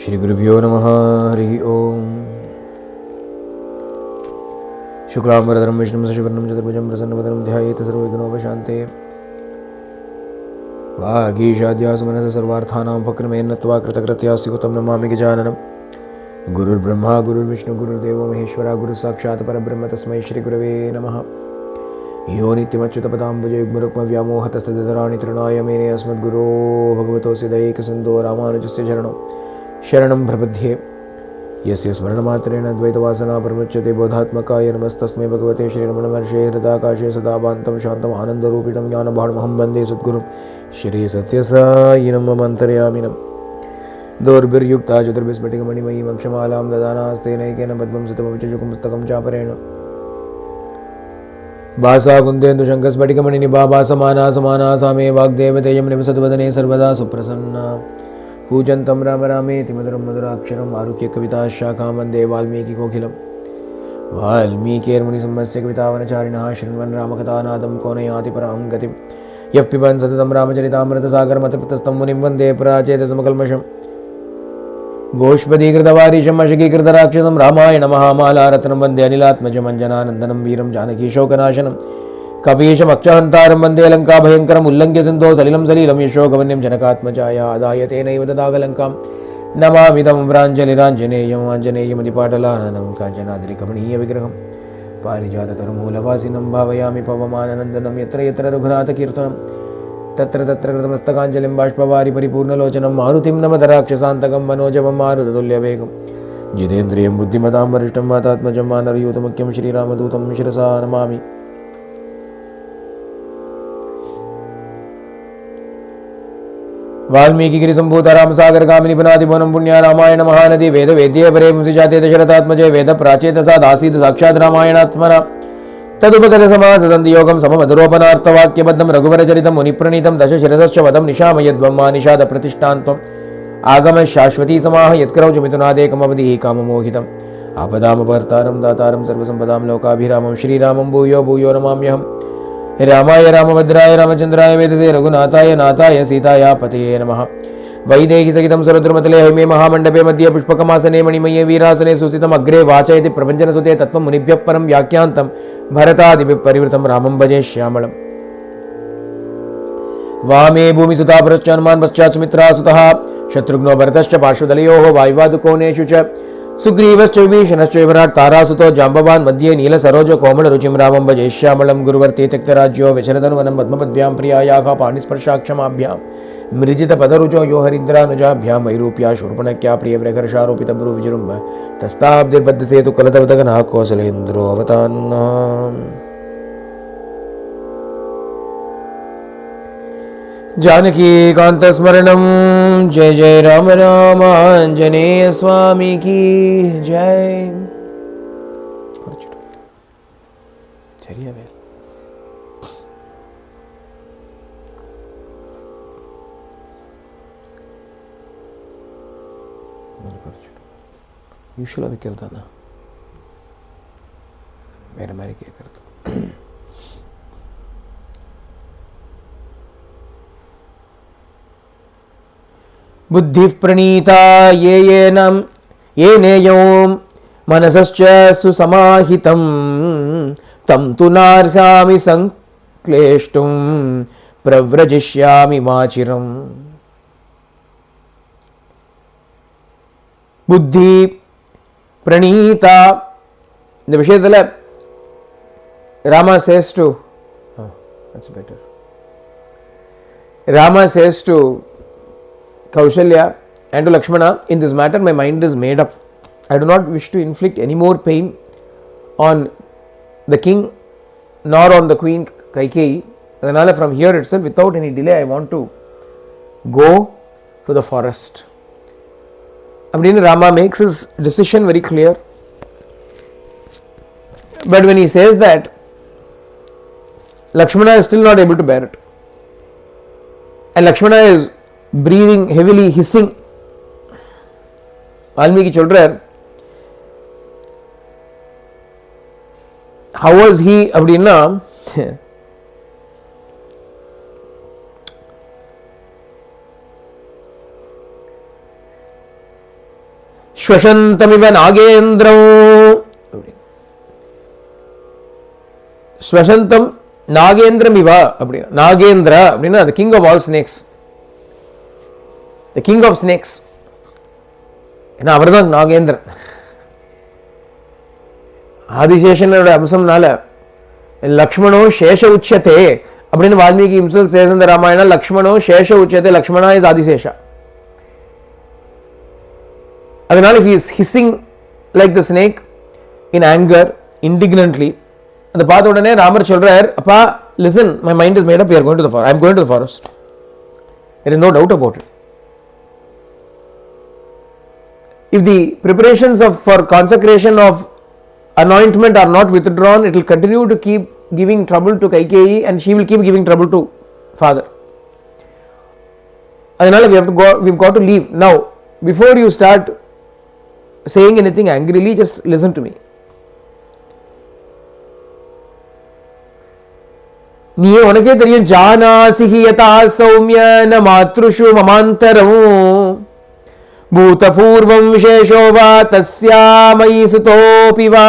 श्री गुरुभ्यो नमः। हरि ओम। शुक्लांबरधरं विष्णुं शशिवर्णं चतुर्भुजं प्रसन्नवदनं ध्यायेत् सर्वविघ्नोपशान्तये। वागीशाद्यासु मनसः सर्वार्थानां उपक्रमेण नत्वा कृतकृत्यास्य कुतं नमामि गजाननं। गुरुर्ब्रह्मा गुरुर्विष्णु गुरुर्देवो महेश्वरः गुरुसाक्षात् परब्रह्म तस्मै श्री गुरवे नमः। यो नित्यमच्युतपदाम्बुजयुग्मरुक्मव्यामोहतस्तदितराणि तृणाय मेने अस्मद्गुरो भगवतोऽस्य दैकसिन्धो रामानुजस्य शरणं प्रपद्ये। यस्य स्मरणमात्रेण द्वैतवासना प्रमुच्यते बोधात्मकाय नमस्तस्मै भगवते श्रीरमणमहर्षे हृदाकाशे सदा भान्तं शान्तम् आनन्दरूपिणं ज्ञानभाण्डमहं वन्दे सद्गुरुं श्रीसत्यसायिनं मम अन्तर्यामिनं। दोर्भिर्युक्ता चतुर्भिस्फटिकमणिमयीं अक्षमालां ददानास्तेनैकेन पद्मं सुतमविचजुकं पुस्तकं चापरेण भासा कुन्देन्दुशङ्खस्फटिकमणिनिभा समाना समाना सा मे वाग्देवतेयं निवसद्वदने सर्वदा सुप्रसन्ना। कूजन्तं राम रामेति मधुरं मधुराक्षरम् आरुह्य कविताशाखां वन्दे वाल्मीकिकोकिलं। वाल्मीकिर्मुनिसम्मस्य कवितावनचारिणः शृण्वन् रामकथानादं को न याति परां गतिं। यः पिबन् सततं रामचरितामृतसागरमतप्तस्तं मुनिं वन्दे पराचेतसमकल्मषम्। गोष्पदीकृतवारिशम् अशकीकृतराक्षसं रामायणमहामालारत्नं वन्दे अनिलात्मजम् अञ्जनानन्दनं वीरं जानकीशोकनाशनं। कपीशमक्षहन्तारं वन्दे लङ्काभयङ्करम् उल्लङ्घ्य सिन्धो सलिलं सलीलं यशोकवन्यं जनकात्मजाय आदाय तेनैव ददागलङ्कां। नमामिदं व्राञ्जलिराञ्जनेयम् आञ्जनेयमतिपाटलाननं काञ्चनाद्रिकमणीयविग्रहं। पारिजाततरुमूलवासिनं भावयामि पवमाननन्दनं यत्र यत्र रघुनाथकीर्तनं तत्र तत्र कृतमस्तकाञ्जलिं बाष्पवारि परिपूर्णलोचनं। मारुतिं नमत राक्षसान्तकं मनोजवं मारुततुल्यवेगं। जितेन्द्रियं बुद्धिमतां वरिष्ठं वातात्मजं वानरयूतमुख्यं श्रीरामदूतं शिरसा नमामि। वाल्मीकिगिरिसम्भूता रामसागरगामिनी पुनातिभुवनं पुण्या रामायण महानदी वेद वेद्ये परे पुंसि जाते दशरथात्मजे वेद प्राचेतसादासीत् साक्षात् रामायणात्मना। तदुपगतसमाससन्धियोगं सममधुरोपनार्थवाक्यबद्धं रघुवरचरितं मुनिप्रणीतं दशशिरसश्च वदं निशामयद्वं मा निषादप्रतिष्ठान्त्वम्। आगमः शाश्वती समाह यत्करौ मिथुनादेकमवधिः काममोहितम्। आपदामपहर्तारं दातारं सर्वसम्पदां लोकाभिरामं श्रीरामं भूयो भूयो नमाम्यहम्। रामाय रामभद्राय रामचन्द्राय वेदसे रघुनाथाय नाथाय सीताया पतये नमः। वैदेही सहितं सुरद्रुमतले हैमे महामण्डपे मध्ये पुष्पकमासने मणिमये वीरासने सुस्थितम्। अग्रे वाचयति प्रपञ्चनसुते तत्त्वं मुनिभ्यः परं व्याख्यान्तं भरतादिभिः परिवृतं रामं भजे श्यामलम्। वामे भूमिसुता पुरश्च हनुमान् पश्चात् सुमित्रा सुतः शत्रुघ्नो भरतश्च पार्श्वदलयोः वायुवादुकोणेषु च सुग्रीवश्च विभीषणश्च विभराट् तारासुतो जाम्बवान् मध्ये नीलसरोज कोमलरुचिं रामं भजे श्यामलं। गुरुवर्ते त्यक्तराज्यो विशरदनुवनं पद्मपद्भ्यां प्रियायाः पाणिस्पर्शाक्षमाभ्यां मृजितपदरुचो यो हरिद्रानुजाभ्यां वैरूप्या शूर्पणख्या प्रियव्रकर्षारोपितब्रूविजृम्भ तस्ताब्दिर्बद्धसेतु कुलतवदगनः कौसलेन्द्रो अवतान्नाम्। जानकीकान्तस्मरणं जय जय राम राम आंजनेय स्वामी की जय। यूशुवल अभी करता ना मेरे मारे क्या करता। बुद्धिः प्रणीता येनेयों मनसश्च सुसमाहितं तं तु नार्हामि संक्लेष्टुं प्रव्रजिष्यामि माचिरम्। बुद्धि प्रणीता இந்த விஷயத்துல Rama says to that's better. Rama says to Kaushalya and to Lakshmana, in this matter my mind is made up. I do not wish to inflict any more pain on the king nor on the queen Kaikeyi. Adanaala from here itself without any delay I want to go to the forest. Abdin Rama makes his decision very clear. But when he says that, Lakshmana is still not able to bear it. And Lakshmana is breathing heavily, hissing. Valmiki children, how was he அப்படின்னா ஸ்வசந்தமிவ நாகேந்திரம். ஸ்வசந்தம் நாகேந்திரம் இவ அப்படின்னா, நாகேந்திர அப்படின்னா the king of all snakes, the king of snakes. ஏன்னா அவர் தான் நாகேந்திரன். ஆதிசேஷனோட அம்சம்னால லக்ஷ்மணோ சேஷ உச்சதே அப்படின்னு Valmiki himself says in the Ramayana, லக்ஷ்மணோ சேஷ உச்சதே, Lakshmana is Adishesha. அதனால he is hissing like the snake in anger, indignantly. அந்த பார்த்த உடனே ராமர் சொல்றார், அப்பா listen, my mind is made up, we are going to the forest, I am going to the forest, there is no doubt about it. If the preparations for consecration of anointment are not withdrawn, it will continue to keep giving trouble to Kaikeyi and she will keep giving trouble to father. அதனால we've got to leave now. Before you start saying anything angrily, just listen to me. நீயே உனக்கே தெரியும், ஜானாசிஹி யதா சௌமிய ந மாத்ருஷு மமாந்தரம் பூதபூர்வம் விசேஷோ வா தஸ்யாமயி சுதோபி வா.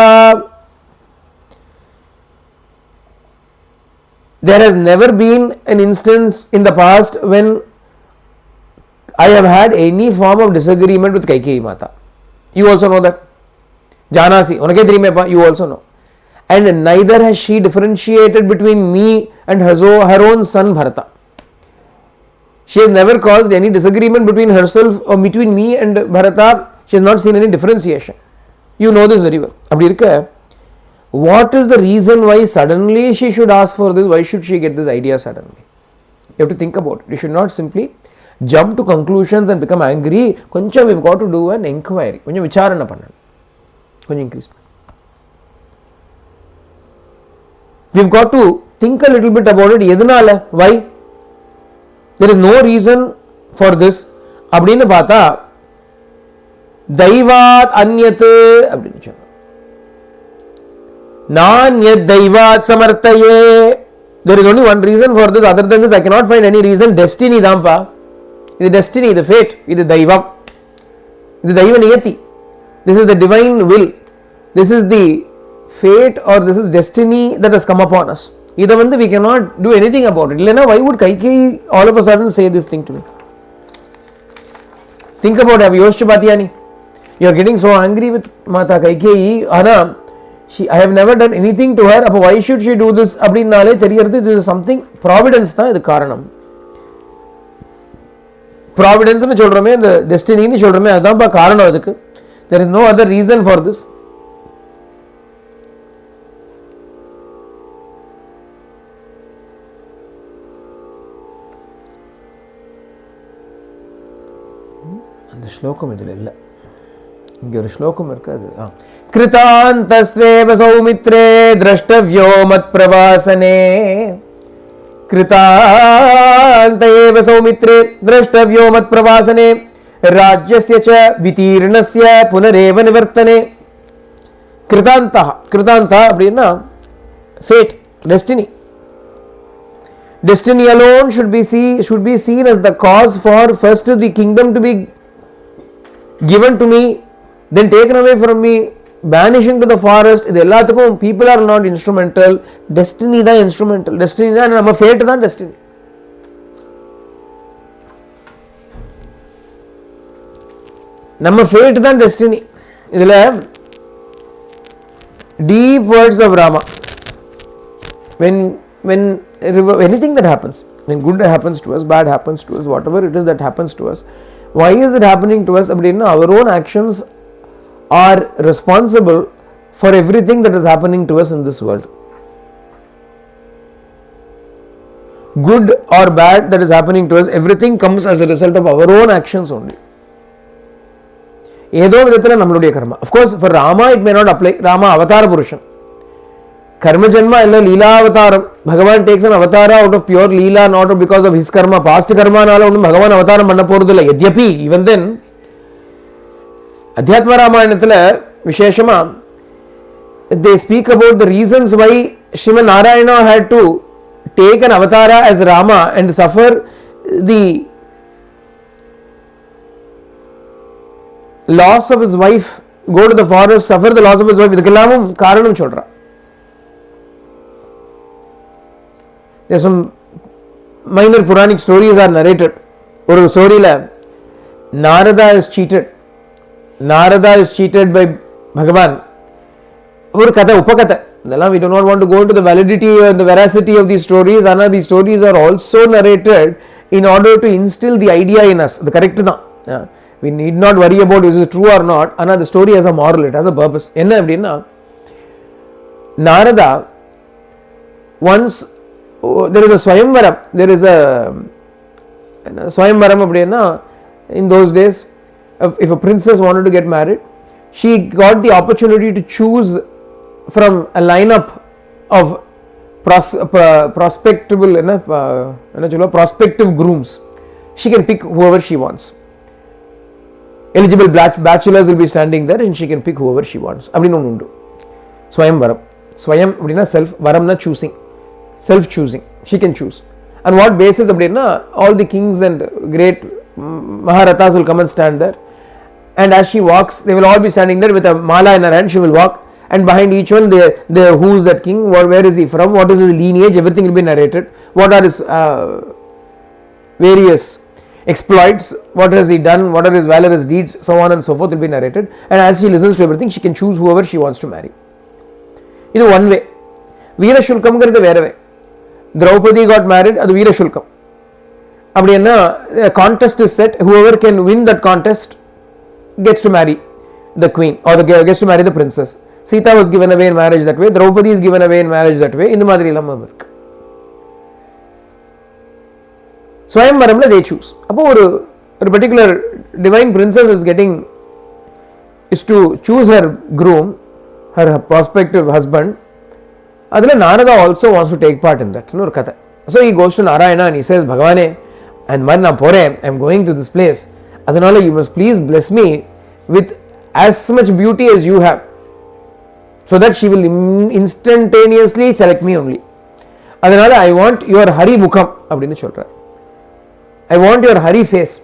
There has never been an instance in the past when I have had any form of disagreement with Kaikeyi Mata. You also know that. Janasi, unakke theriyumeppa, you also know. And neither has she differentiated between me and her own son Bharata. She has never caused any disagreement between herself or between me and Bharata. She has not seen any differentiation. You know this very well. Apdi irukka, what is the reason why suddenly she should ask for this? Why should she get this idea suddenly? You have to think about it. You should not simply jump to conclusions and become angry. Koncham we've got to do an inquiry. Koncham vicharana pannanu. Koncham increase. We've got to think a little bit about it. Edunala? Why? There is no reason for this. Appadinu paatha daivat anyat appadinu solla. Nanyat daivat samartaye. There is only one reason for this. Other than this, I cannot find any reason. Destiny dampa. This is destiny, the fate. This is daivam. This is daiva niyati. This is the divine will. This is the fate or this is destiny that has come upon us. Either one, we cannot do anything about it. Why would Kaikeyi all of a sudden say this thing to me? Think about it. You are getting so angry with Mata Kaikeyi. I have never done anything to her. Why should she do this? This is something. Providence is the karanam. Providence is the destiny. There is no other reason for this. அந்த ஸ்லோகம் இதில் இல்லை, இங்கே ஒரு ஸ்லோகம் இருக்கு. அது கிருதாந்தஸ்வேவ சௌமித்ரே திரஷ்டவ்யோ மத் பிரவாசனே. கிருதாந்தேவ சௌமித்ரே திரஷ்டவ்யோ மத் பிரவாசனே ராஜ்யஸ்ய ச விதீர்ணஸ்ய புனரேவ நிவர்த்தனே. கிருதாந்தா, கிருதாந்தா அப்படின்னா fate, destiny. Destiny alone should be seen as the cause for first the kingdom to be given to me, then taken away from me, banishing to the forest. இது எல்லாத்துக்கும் people are not instrumental, destiny தான் instrumental. Destiny தான் நம்ம fate தான் destiny. நம்ம fate தான் destiny. இதுல deep words of Rama. When anything that happens, when good happens to us, bad happens to us, whatever it is that happens to us, why is it happening to us? Our own actions are responsible for everything that is happening to us in this world. Good or bad that is happening to us, everything comes as a result of our own actions only. ஏதோ விதத்தில் நம்மளுடைய கர்மா. Of course, for Rama it may not apply. Rama அவதார புருஷன், karma janma illa leela avataram. Bhagavan takes an avatara out of pure leela, not because of his karma. Past karma nala onnu Bhagavan avataram panna poradilla. Yadyapi, even then Adhyatma Ramayanathila visheshama they speak about the reasons why Sriman Narayana had to take an avatara as Rama and suffer the loss of his wife, go to the forest, suffer the loss of his wife. இதுக்கெல்லாமும் காரணம் சொல்றான். There's some minor Puranic stories are narrated. ஒரு ஸ்டோரியில Narada is cheated. Narada is cheated by Bhagavan. ஒரு கதை, உபகதை. We do not want to go into the validity and the veracity of these stories. Anna, these stories are also narrated in order to instill the idea in us. The correct தான். We need not worry about is it true or not. Anna, the story has a moral, it has a purpose. என்ன அப்படின்னா, Narada once, there is a Swayamvaram. There is a Swayamvaram அப்படின்னா, in those days, if a princess wanted to get married, she got the opportunity to choose from a lineup of prospective grooms. She can pick whoever she wants. Eligible bachelors will be standing there and she can pick whoever she wants. அப்படினு ஒன்று உண்டு. Swayamvaram. Swayam அப்படின்னா self, varamna choosing. Self choosing. She can choose. And what basis அப்படின்னா, all the kings and great Maharathas will come and stand there. And as she walks, they will all be standing there with a mala in her hand. She will walk, and behind each one, who is that king, where is he from, what is his lineage, everything will be narrated. What are his various exploits, what has he done, what are his valorous deeds, so on and so forth will be narrated. And as she listens to everything, she can choose whoever she wants to marry. This is one way. Veera Shulkam is another way. Draupadi got married, that is Veera Shulkam. A contest is set, whoever can win that contest gets to marry the queen or gets to marry the princess. Sita was given away in marriage that way, Draupadi is given away in marriage that way. In the Madri Lamma work. Swayamvaramla they choose. A particular divine princess is to choose her groom, her prospective husband. Adila Narada also wants to take part in that. So he goes to Narayana and he says, Bhagavane, and Marna Pore, I am going to this place. Adanala, you must please bless me with as much beauty as you have, so that she will instantaneously select me only. Adanala, I want your Hari Mukham அப்படினு சொல்றார். I want your Hari face.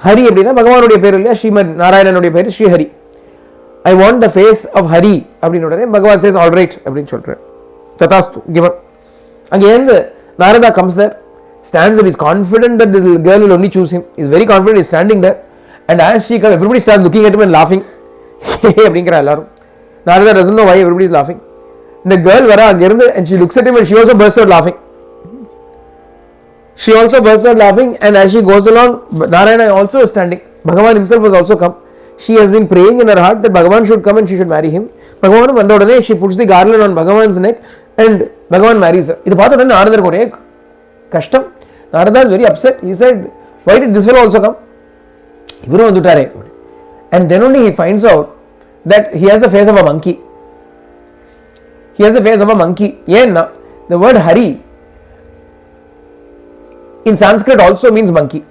Hari அப்படினா பகவானுடைய பேர் இல்லையா, ஸ்ரீமத் நாராயணனுடைய பேர் Sri Hari. I want the face of Hari அப்படினு உடனே பகவான் says all right அப்படினு சொல்றார். ததாஸ்து, given. Again Narada comes there, stands there, is confident that this girl will only choose him. He is very confident, he is standing there, and as she comes, everybody starts looking at him and laughing. அப்படிங்கற எல்லாரும். Narada doesn't know why everybody is laughing. The girl வர அங்க இருந்து, and she looks at him and she also bursts out laughing. She also bursts out laughing, and as she goes along, Narayana also is standing. Bhagavan himself has also come. She has been praying in her heart that Bhagavan should come and she should marry him. Bhagavan வந்த உடனே she puts the garland on Bhagavan's neck and Bhagavan marries her. இது பார்த்த உடனே நாரதருக்கு ஒரே கஷ்டம். Narada is very upset. He said, why did this fellow also come? இவரும் வந்துட்டாரே. And then only he finds out that he has the face of a monkey. He has the face of a monkey. ஏன்னா, the word Hari in Sanskrit also means monkey.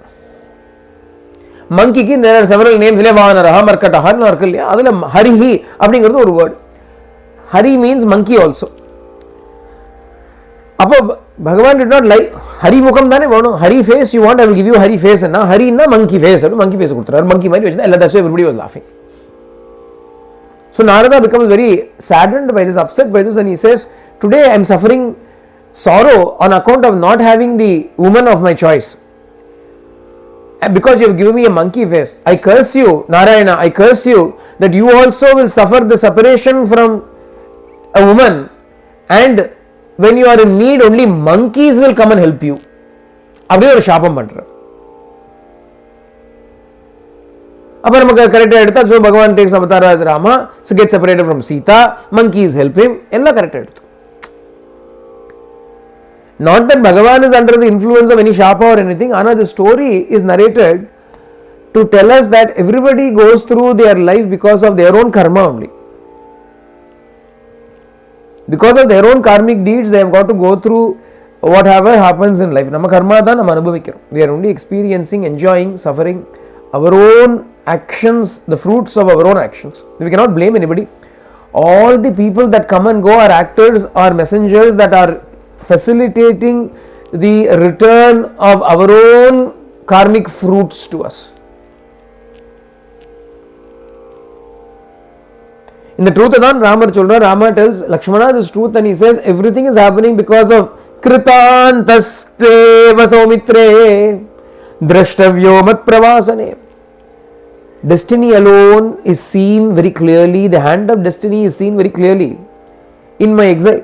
Monkey ki there are several names. Vanaraha, Markataha, Narkalya. Adula Harihi அப்படிங்கிறது ஒரு word. Hari means monkey also. அப்போ Bhagavan did not like Hari முகம் தானே வேணும். Hari face you want, I will give you Hari face. And Hari na monkey face. Monkey face கொடுத்துறாரு. Monkey மாதிரி வச்சிருந்தா எல்லா, that's why everybody was laughing. So Narada becomes very saddened by this, upset by this, and he says, today I am suffering sorrow on account of not having the woman of my choice. And because you have given me a monkey face, I curse you, Narayana, I curse you that you also will suffer the separation from a woman, and when you are in need, only monkeys will come and help you. அப்படியே ஒரு சாபம் பண்ற. அப்ப நமக்கு கரெக்டா எடுத்தா, so Bhagavan takes avatar as Rama, so gets separated from Sita, monkeys help him, எல்லாம் கரெக்டா எடுத்து. Not that Bhagavan is under the influence of any shapa or anything. Another story is narrated to tell us that everybody goes through their life because of their own karma only. Because of their own karmic deeds, they have got to go through whatever happens in life. Nama karma da nama anubhavikkirom. We are only experiencing, enjoying, suffering our own actions, the fruits of our own actions. We cannot blame anybody. All the people that come and go are actors, are messengers that are facilitating the return of our own karmic fruits to us. இந்த ட்ரூத்தை தான் ராமர் சொல்றார். Ramar tells Lakshmana this truth and he says everything is happening because of kritantastheva saumitre drashtavyo mat pravasane. Destiny alone is seen very clearly, the hand of destiny is seen very clearly in my exile.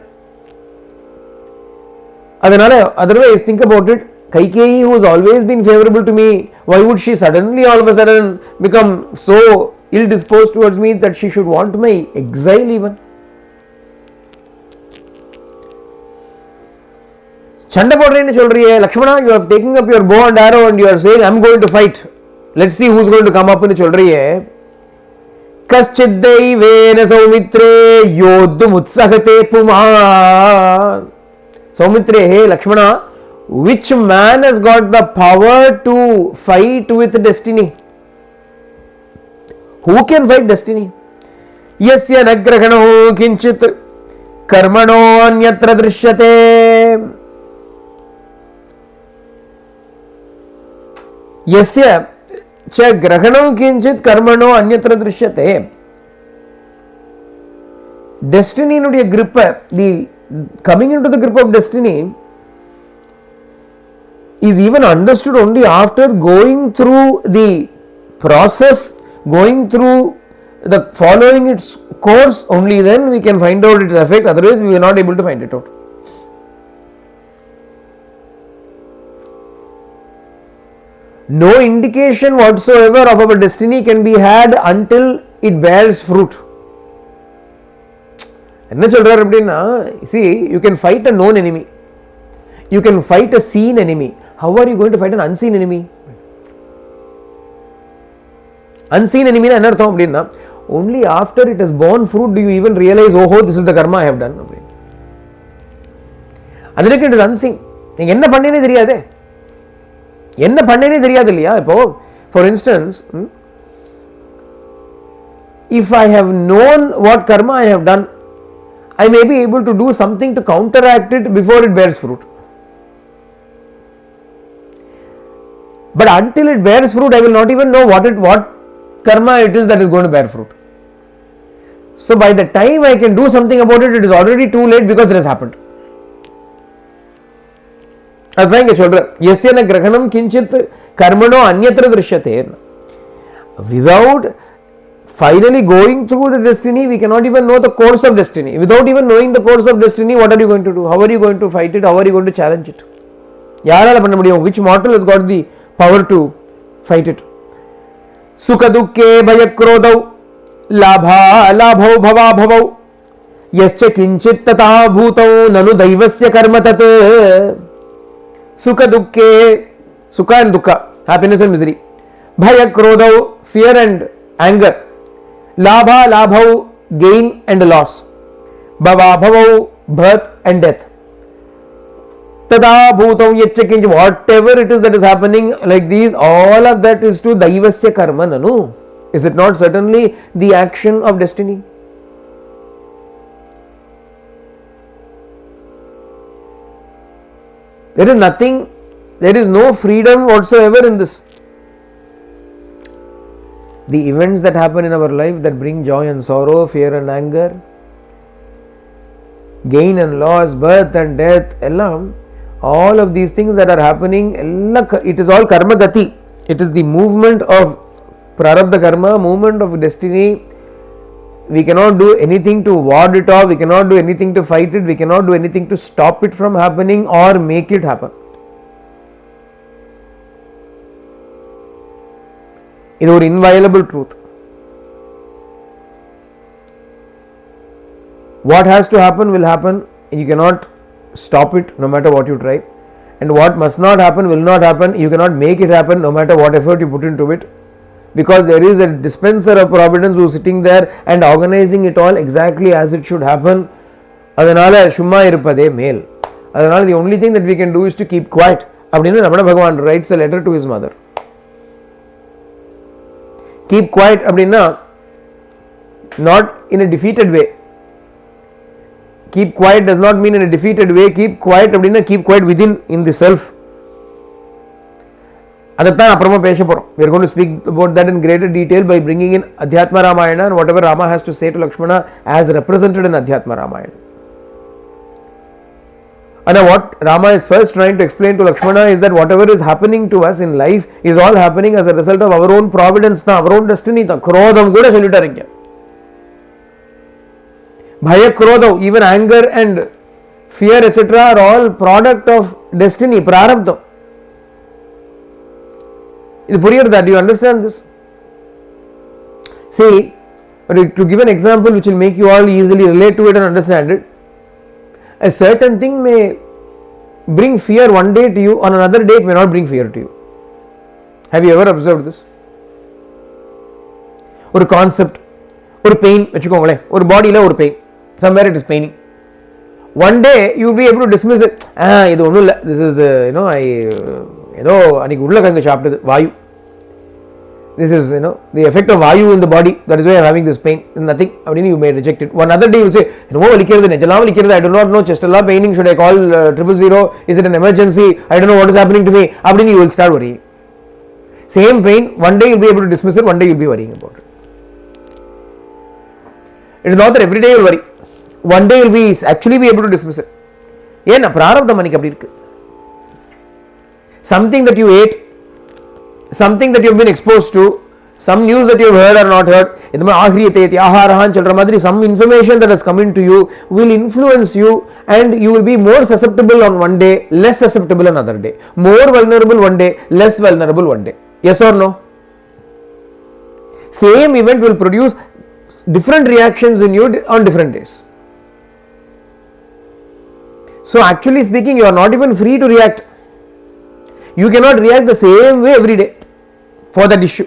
அதனால otherwise think about it, Kaikeyi, who has always been favorable to me, why would she suddenly all of a sudden become so ill disposed towards me that she should want my exile even? சண்டை போடுறேன்னு சொல்றியே Lakshmana, you are taking up your bow and arrow and you are saying I am going to fight, let's see who is going to come up ன்னு சொல்றியே. கஷ்சித் தெய்வேன சௌமித்ரே யோத்தும் உத்ஸகதே புமான். Saumitre, hey Lakshmana, which man has got the power to fight with destiny? Who can fight destiny? Yasya nagrahano kinchit karmano anyatra drishyate. Yasya cha grahano kinchit karmano anyatra drishyate. Destiny nudiya grip, the coming into the grip of destiny is even understood only after going through the process, going through the following its course, only then we can find out its effect, otherwise we are not able to find it out. No indication whatsoever of our destiny can be had until it bears fruit. என்ன சொல்றார் அப்படின்னா, see, you can fight a known enemy, you can fight a seen enemy. How are you going to fight an unseen enemy? Unseen enemy என்ன அர்த்தம் அப்படின்னா, only after it has borne fruit do you even realize, oh this is the karma I have done. அதுக்கு it is unseen. நீங்க என்ன பண்ணேனே தெரியாதே, என்ன பண்ணேனே தெரியாது இல்லையா? இப்போ for instance, if I have known what karma I have done, I may be able to do something to counteract it before it bears fruit. But until it bears fruit, I will not even know what karma it is that is going to bear fruit. So by the time I can do something about it, it is already too late because it has happened. அதுதான் இங்க சொல்ற, யஸ்யன கிரகணம் கிஞ்சித் கர்மணோ அன்யத்ர திருஷ்யதே. Without finally going through the destiny, we cannot even know the course of destiny. Without even knowing the course of destiny, what are you going to do? How are you going to fight it? How are you going to challenge it? யாரால பண்ண முடியும்? Which mortal has got the power to fight it? Sukha dukkhe bhaya krodau labha labhau bhava bhavau yascha kinchit tata bhutau nanu daivasya karma tat. Sukha dukkhe, sukha and dukkha, happiness and misery. Bhaya krodau, fear and anger. Labha labhau, gain and loss. Bhava bhavau, birth and death. Tada bhutam yachyakinch, whatever it is that is happening like these, all of that is to daivasya karma nanu. Is it not certainly the action of destiny? There is nothing, there is no freedom whatsoever in this. The events that happen in our life that bring joy and sorrow, fear and anger, gain and loss, birth and death, all of these things that are happening, it is all karma gati. It is the movement of prarabdha karma, movement of destiny. We cannot do anything to ward it off, we cannot do anything to fight it, we cannot do anything to stop it from happening or make it happen. இது ஒரு inviolable truth. What has to happen will happen, you cannot stop it no matter what you try, and what must not happen will not happen, you cannot make it happen no matter what effort you put into it, because there is a dispenser of providence who is sitting there and organizing it all exactly as it should happen. அதனால சும்மா இருப்பதே மேல். அதனால the only thing that we can do is to keep quiet. அப்படின்னு ரமண பகவான் writes a letter to his mother. Keep quiet அப்படின்னா not in a defeated way. Keep quiet does not mean in a defeated way. Keep quiet அப்படின்னா keep quiet within, in the self. அதைத்தான் அப்புறமா பேச போகிறோம். We are going to speak about that in greater detail by bringing in Adhyatma Ramayana and whatever Rama has to say to Lakshmana as represented in Adhyatma Ramayana. And what Rama is first trying to explain to Lakshmana is that whatever is happening to us in life is all happening as a result of our own providence, our own destiny. Krodham kuda சொல்லிட்டாரு இங்க. Bhaya Krodham, even anger and fear etc. are all product of destiny, prarabdham. இது புரியுறதா? Do you understand this? See, to give an example which will make you all easily relate to it and understand it, a certain thing may bring fear one day to you, on another day it may not bring fear to you. Have you ever observed this? ஒரு concept, ஒரு pain வச்சுக்கோங்களேன், ஒரு பாடியில் ஒரு pain, somewhere it is paining. One day you will be able to dismiss it. இது ஒன்றும் இல்லை, this is the ஏதோ அன்னைக்கு உருளைக்கிழங்கு சாப்பிட்டது வாயு. This is the effect of vayu in the body, that is why I am having this pain, nothing. அப்படின்னு you may reject it. One other day you will say என்னமோ வலிக்கிறது, நெஞ்சலாம் வலிக்கிறது, I do not know, chest எல்லாம் paining, should I call 000, is it an emergency, I don't know what is happening to me, அப்படின்னு you will start worrying. Same pain, one day you will be able to dismiss it, one day you will be worrying about it. It is not that every day you will worry, one day you will be actually be able to dismiss it. ஏன்னா பிராரப்தம் அன்னைக்கு அப்படி இருக்கு. Something that you ate, something that you have been exposed to, some news that you have heard or not heard, இந்த மாதிரி ஆஹ்ரியத்தை ஆஹாரஹான்னு சொல்ற மாதிரி some information that has come into you will influence you and you will be more susceptible on one day, less susceptible another day, more vulnerable one day, less vulnerable one day. Yes or no? Same event will produce different reactions in you on different days. So actually speaking, you are not even free to react. You cannot react the same way every day for that issue.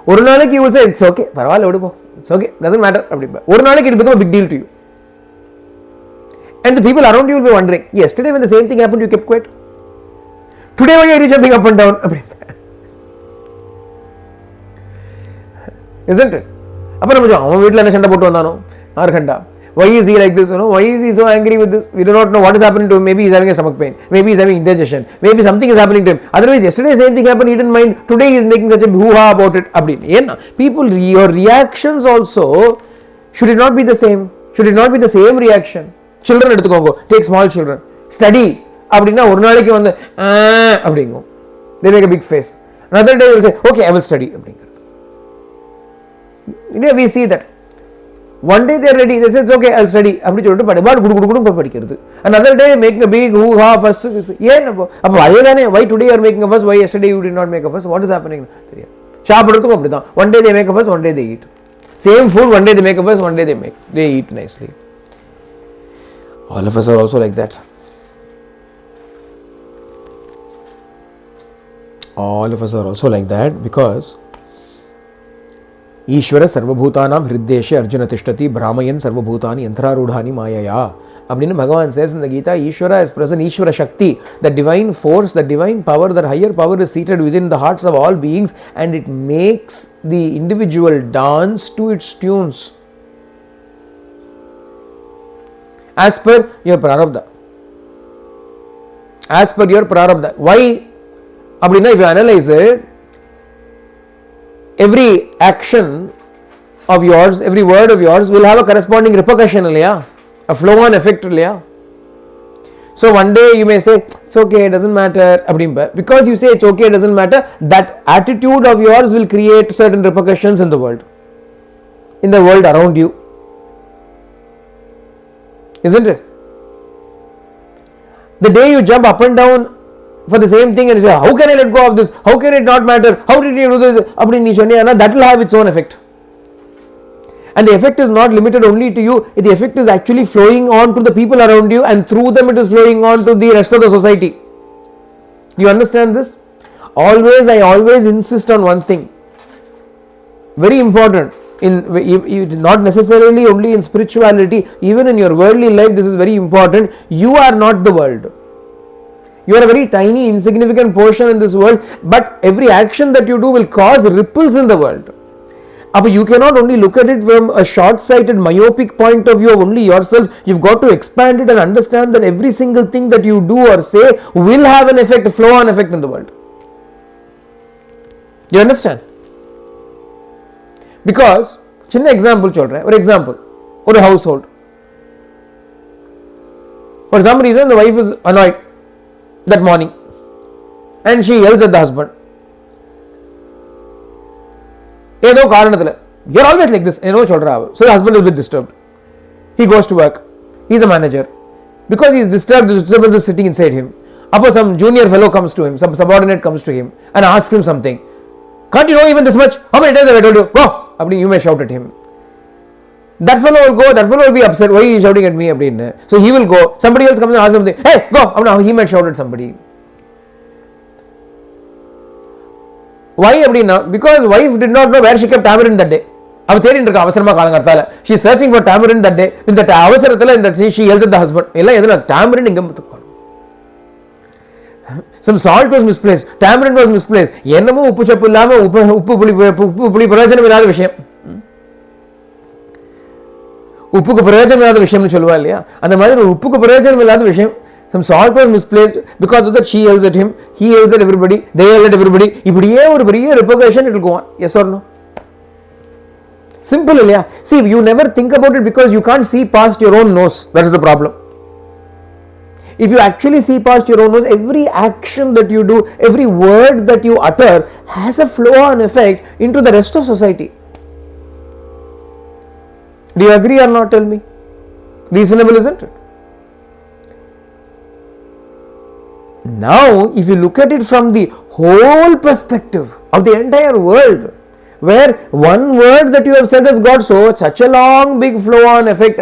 ஒரு நாளைக்கு you will say it's okay, பரவாயில்ல விடு போ, it's okay, doesn't matter அப்படிப்பா. ஒரு நாளைக்கு it become a big deal to you. And the people around you will be wondering, yesterday when the same thing happened you kept quiet. Today why are you jumping up and down? Isn't it? அப்புறம் நம்ம அவன் வீட்டில் என்ன சண்டை போட்டு வந்தானோ 6 கண்டா, why is he like this, why is he so angry with this, we do not know what is happening to him, maybe he is having a stomach pain, maybe he is having indigestion, maybe something is happening to him, otherwise yesterday same thing happened, he didn't mind, today he is making such a hoo-ha about it. Appadina people, your reactions also, should it not be the same, should it not be the same reaction? Children எடுத்துக்கோங்க, take small children, study அப்படின்னா ஒரு நாளைக்கு வந்து அப்படிங்கும், they make a big face, another day they will say okay I will study அப்படிங்கிறது. We see that one day they are ready, they say it's okay I'll study அப்படி சொல்லிட்டு படிப்பாடு குடு குடு குடு படிக்கிறது. Another day making a big hoo ha fuss. ஏன் அப்போ அதேதானே, why today you are making a fuss, why yesterday you did not make a fuss, what is happening? தெரியும். சாப்பிடுறதுக்கும் அப்படிதான், one day they make a fuss, one day they eat. Same food, one day they make a fuss, one day they eat nicely. All of us are also like that. All of us are also like that because ஈஸ்வர சர்வபூதானாம் ஹிருத்தேஷே அர்ஜுன திஷ்டதி பிராமயன் சர்வபூதானி யந்திராரூடானி மாயையா அப்படின்னு பகவான் says in the Gita. Ishvara is present, Ishvara Shakti, the divine force, the divine power, that higher power is seated within the hearts of all beings and it makes the individual dance to its tunes as per your prarabdha. As per your prarabdha. Why? அப்படின்னா if you analyze it, every action of yours, every word of yours will have a corresponding repercussion இல்லையா, a flow on effect இல்லையா. So one day you may say it's okay, it doesn't matter அப்படிம்ப, because you say it's okay, it doesn't matter, that attitude of yours will create certain repercussions in the world around you, isn't it? The day you jump up and down for the same thing and you say how can I let go of this, how can it not matter, how did you do this அப்படின்னு நீ சொன்னீங்கன்னா that will have its own effect. And the effect is not limited only to you, the effect is actually flowing on to the people around you and through them it is flowing on to the rest of the society. You understand this? I always insist on one thing, very important, not necessarily only in spirituality, even in your worldly life this is very important. You are not the world. You are a very tiny insignificant portion in this world, but every action that you do will cause ripples in the world. But you cannot only look at it from a short-sighted myopic point of view of only yourself. You've got to expand it and understand that every single thing that you do or say will have an effect, a flow-on effect in the world. You understand? Because சின்ன example சொல்றேன். ஒரு example, ஒரு house hold. For some reason the wife is annoyed that morning and she yells at the husband. ஏதோ காரணத்துல, you're always like this, ஏதோ சொல்றா. So the husband is a bit disturbed. He goes to work. He's a manager. Because he is disturbed, the disturbance is sitting inside him. Upper some junior fellow comes to him, some subordinate comes to him and asks him something. Can't you know even this much? How many times have I told you? Go! You may shout at him. That fellow will go, that fellow will be upset. Why are you shouting at me? So he will go. Somebody else comes and asks something. Hey, go! He might shout at somebody. Why? Because wife did not know where she kept tamarind that day. அவ தேடிட்டு இருக்கா அவசரமா காலங்கர்த்தால. She is searching for tamarind that day. In that அவசரத்துல in that she yells at the husband. எல்லாம் எதுல tamarind எங்க முத்துக்கணும். Some salt was misplaced. Tamarind was misplaced. என்னமோ உப்பு சப்பு இல்லாம உப்பு புளி பிரயோஜனம் இல்லாத விஷயம். உப்புக்கு பிரயோஜனம் இல்லாத விஷயம்னு சொல்லுவா இல்லையா? அந்த மாதிரி ஒரு உப்புக்கு பிரயோஜனம் இல்லாத விஷயம். Some salt was misplaced. Because of that she yells at him. He yells at everybody. They yell at everybody. இப்படியே ஒரு பெரிய repercussion it will go on. Yes or no? Simple இல்லையா? See, you never think about it because you can't see past your own nose. That is the problem. If you actually see past your own nose, every action that you do, every word that you utter has a flow-on effect into the rest of society. Do you agree or not? Tell me. Reasonable, isn't it? Now, if you look at it from the whole perspective of the entire world, where one word that you have said has got such a long big flow on effect,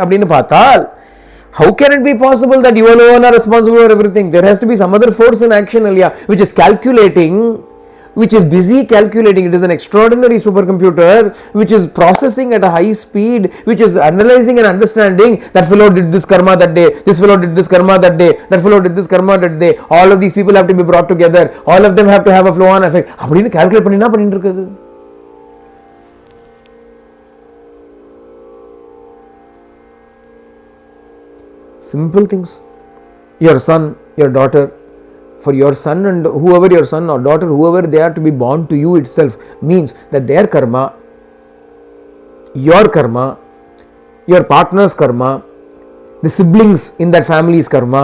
how can it be possible that you alone are responsible for everything? There has to be some other force in action, which is calculating, which is busy calculating. It is an extraordinary supercomputer which is processing at a high speed, which is analyzing and understanding that fellow did this karma that day, this fellow did this karma that day, that fellow did this karma that day. All of these people have to be brought together. All of them have to have a flow on effect. அப்படின்னு calculate பண்ணி என்ன பண்ணிட்டு இருக்குது? Simple things. Your son, your daughter, for your son and whoever your son or daughter, whoever they are to be born to you itself means that their karma, your partner's karma, the siblings in that family's karma,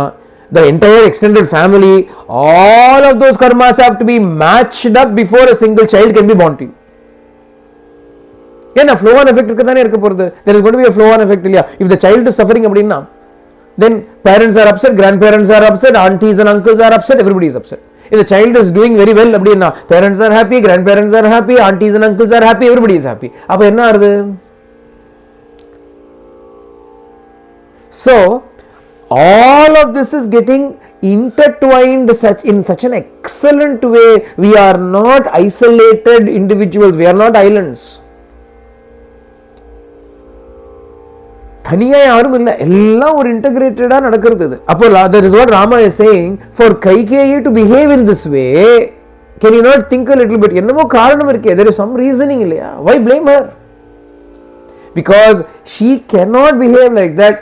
the entire extended family, all of those karmas have to be matched up before a single child can be born to you. ஏன்னா flow on effect இருக்கதானே இருக்க போறது. There is going to be a flow on effect இல்லையா? If the child is suffering அப்படின்னா, then parents are upset, grandparents are upset, aunties and uncles are upset, everybody is upset. If the child is doing very well, parents are happy, grandparents are happy, aunties and uncles are happy, everybody is happy. அப்ப என்ன ஆறுது? So, all of this is getting intertwined in such an excellent way. We are not isolated individuals, we are not islands. தனியா யாரும் இல்லை, எல்லாம் ஒரு இன்டகிரேட்டடா நடக்கிறது. அப்போ that is what Rama is saying. For Kaikeyi to behave in this way, can you not think a little bit? என்னமோ காரணம் இருக்கே, there is some reasoning இல்லையா? Why blame her? Because she cannot behave like that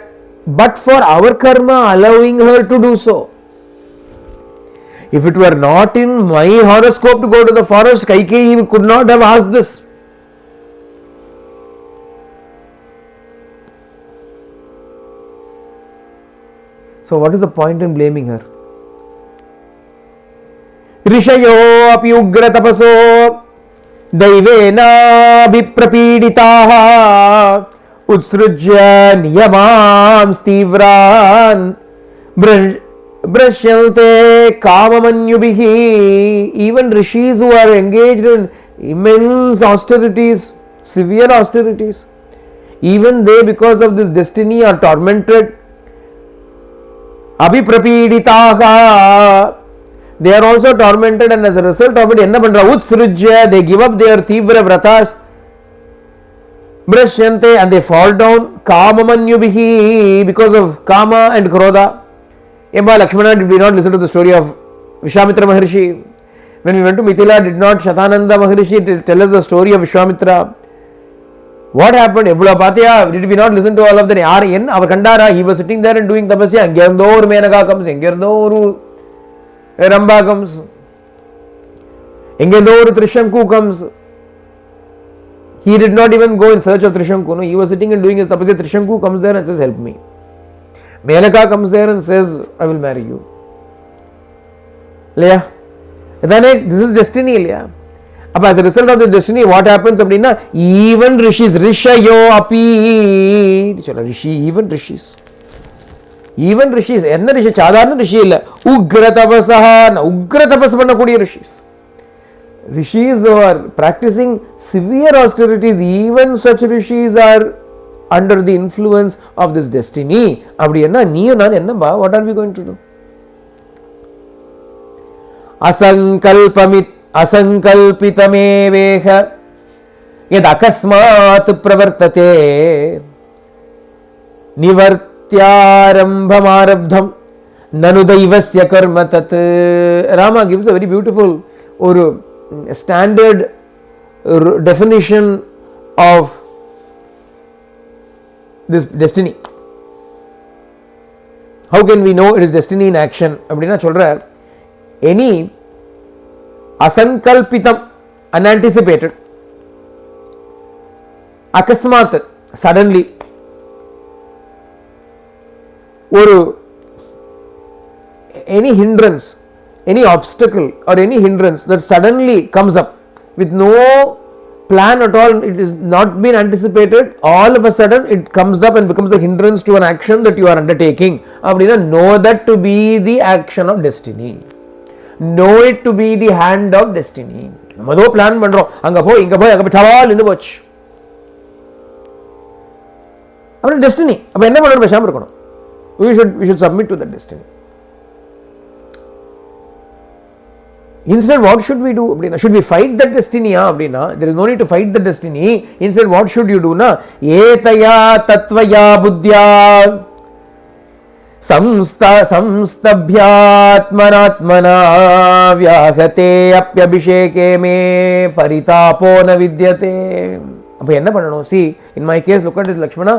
but for our karma allowing her to do so. If it were not in my horoscope to go to the forest, Kaikeyi could not have asked this. So what is the point in blaming her? Rishayo api ugra tapaso daivena biprapiditaha utsrujya niyamam stivran brashyante kamamanyubihi. Even rishis who are engaged in immense austerities, severe austerities, even they because of this destiny are tormented. Abhiprapiditaha, they are also tormented, and as a result of it, enna pandra utsrujya, they give up their tivra vratas, brashyante, and they fall down, kamamanyubihi, because of kama and krodha. Emma Lakshmana did we not listen to the story of Vishwamitra Maharshi? When we went to Mithila, did not Shatananda Maharshi tell us the story of Vishwamitra? What happened? Did we not listen to all of them? Our Kandara, he was sitting there and doing tapasya. Angerdo or Menaka comes, Angerdo or Ramba comes. எங்கேருந்தோ ஒரு Trishanku comes. He did not even go in search of Trishanku. No, he was sitting and doing his tapasya. Trishanku comes there and says, help me. Menaka comes there and says, I will marry you. Leah, this is destiny. Leah. As a result of the destiny, what happens? Even rishis, rishayo api, even rishis. Even rishis, enna rishi, chadharna rishi illa, ugra tapasaha, ugra tapas pannakodiya rishis. Rishis who are practicing severe austerities, even such rishis are under the influence of this destiny. What are we going to do? Asankalpitameveha yad akasmat pravartate nivartyarambhamarabdham nanu daivasya karma tat. Rama gives a very beautiful or standard definition of this destiny. How can we know it is destiny in action? அப்படினா சொல்றார், any asankalpitam, unanticipated, akasmat, suddenly, ஒரு any hindrance, any obstacle or any hindrance that suddenly comes up with no plan at all, it is not been anticipated, all of a sudden it comes up and becomes a hindrance to an action that you are undertaking. Know that to be the action of destiny. Know it to be the hand of destiny. நம்ம ஏதோ plan பண்றோம், அங்க போய் இங்க போய் அங்க போய் டவால் நின்னு போச்சு. அப்ப டெஸ்டினி. அப்ப என்ன பண்ணணும்? பேசாம இருக்கணும். We should submit to that destiny. Instead, what should we do? Should we fight that destiny? There is no need to fight the destiny. Instead, what should you do? Etaya tatvaya buddhya samstabhyatmanatmana vyahate apyabhisheke me paritapo na vidyate. அப்ப என்ன பண்ணணும்? See, in my case, look at it, Lakshmana.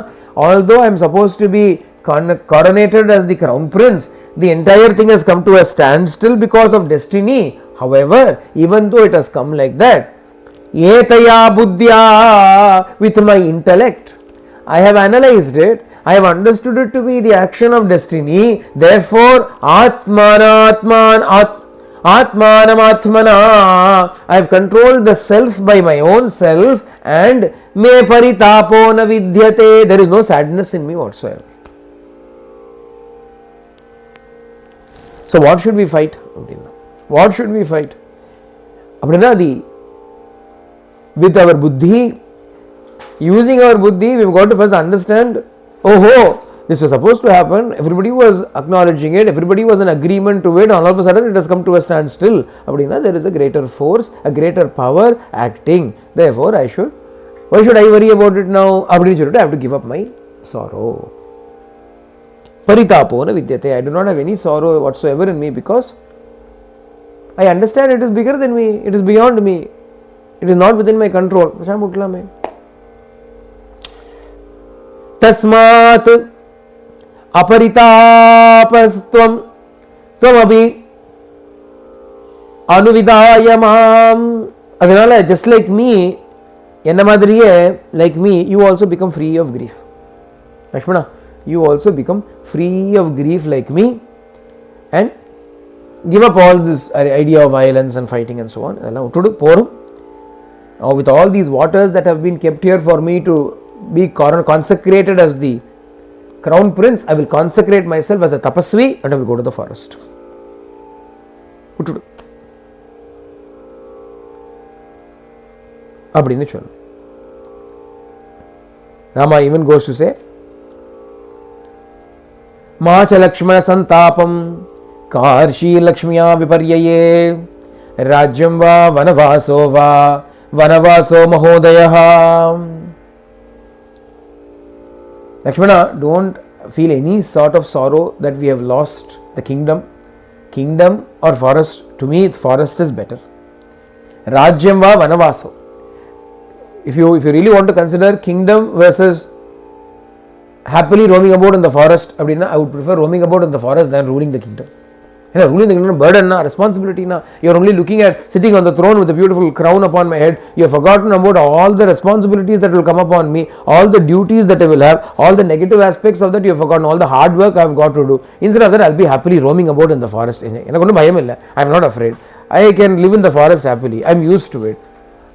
Although I am supposed to be coronated as the crown prince, the entire thing has come to a standstill because of destiny. However, even though it has come like that, etaya buddhya, with my intellect, I have analyzed it, I have understood it to be the action of destiny. Therefore, atmanam, I have controlled the self by my own self, and me paritapo na vidyate, there is no sadness in me whatsoever. So what should we fight? What should we fight? With our buddhi, using our buddhi, we've got to first understand, this was supposed to happen, everybody was acknowledging it, everybody was in agreement to it, all of a sudden it has come to a standstill. There is a greater force, a greater power acting. Therefore, why should I worry about it now? I have to give up my sorrow. Paritapo na vidyate, I do not have any sorrow whatsoever in me because I understand it is bigger than me, it is beyond me, it is not within my control. Tasmat aparitapastvam tvamabhi anuvidayamam. Adhanala, just like me, enna madriye, like me, you also become free of grief. Lakshmana, you also become free of grief like me and give up all this idea of violence and fighting and so on. With all these waters that have been kept here for me to be consecrated as the crown prince, I will consecrate myself as a tapasvi and I will go to the forest. Rama even goes to say, Macha Lakshmana Santapam Karshi Lakshmiya Viparyaye Rajyam va Vanavaso Mahodayaha. Lakshmana, don't feel any sort of sorrow that we have lost the kingdom. Kingdom or forest, to me forest is better. Rajyam va Vanavaso. If you really want to consider kingdom versus happily roaming about in the forest, I would prefer roaming about in the forest than ruling the kingdom. ruling the kingdom, burden, responsibility. You are only looking at sitting on the throne with a beautiful crown upon my head. You have forgotten about all the responsibilities that will come upon me, all the duties that I will have, all the negative aspects of that you have forgotten, all the hard work I have got to do. Instead of that, I will be happily roaming about in the forest. I am not afraid. I can live in the forest happily. I am used to it.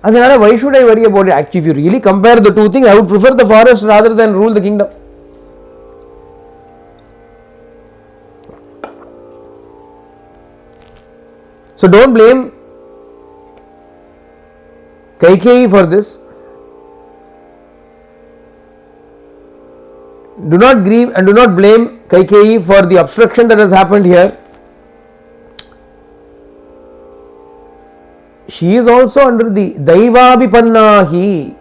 Why should I worry about it? Actually, if you really compare the two things, I would prefer the forest rather than rule the kingdom. So don't blame Kaikeyi for this. Do not grieve and do not blame Kaikeyi for the obstruction that has happened here. She is also under the Daivabhipannahi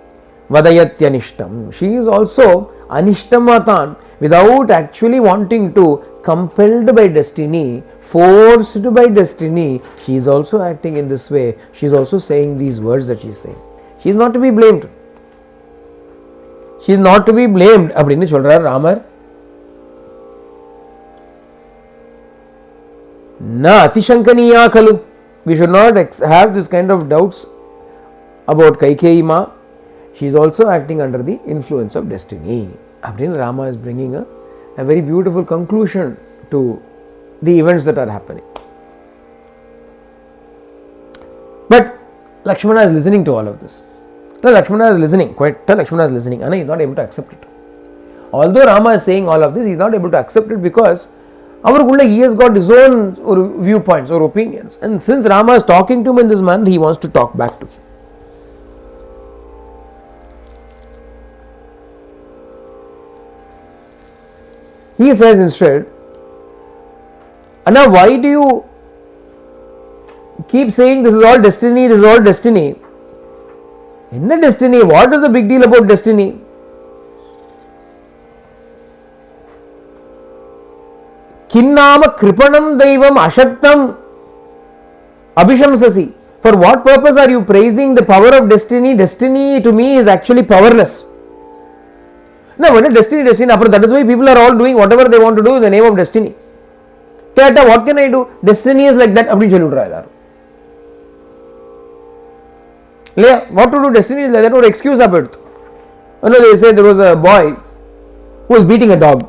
Vadayatyanishtam. She is also Anishtamatan without actually wanting to, compelled by destiny, forced by destiny. She is also acting in this way. She is also saying these words that she is saying. She is not to be blamed. She is not to be blamed. அப்படின்னு சொல்றார் Ramar. Na atishankaniya kalu. We should not have this kind of doubts about Kaikeyi Ma. She is also acting under the influence of destiny. அப்படின்னு Rama is bringing a very beautiful conclusion to the events that are happening. But Lakshmana is listening to all of this. Lakshmana is listening, Lakshmana is listening, and he is not able to accept it. Although Rama is saying all of this, he is not able to accept it because he has got his own viewpoints or opinions. And since Rama is talking to him in this manner, he wants to talk back to him. He says instead, Anna, why do you keep saying this is all destiny, this is all destiny? In the destiny, what is the big deal about destiny? Kinnama kripanam daivam ashaktam abhishamsasi. For what purpose are you praising the power of destiny? Destiny to me is actually powerless. Now, when destiny, that is why people are all doing whatever they want to do in the name of destiny. Tata, what can I do? Destiny is like that. What to do? Destiny is like that. Or excuse of it. They say there was a boy who was beating a dog.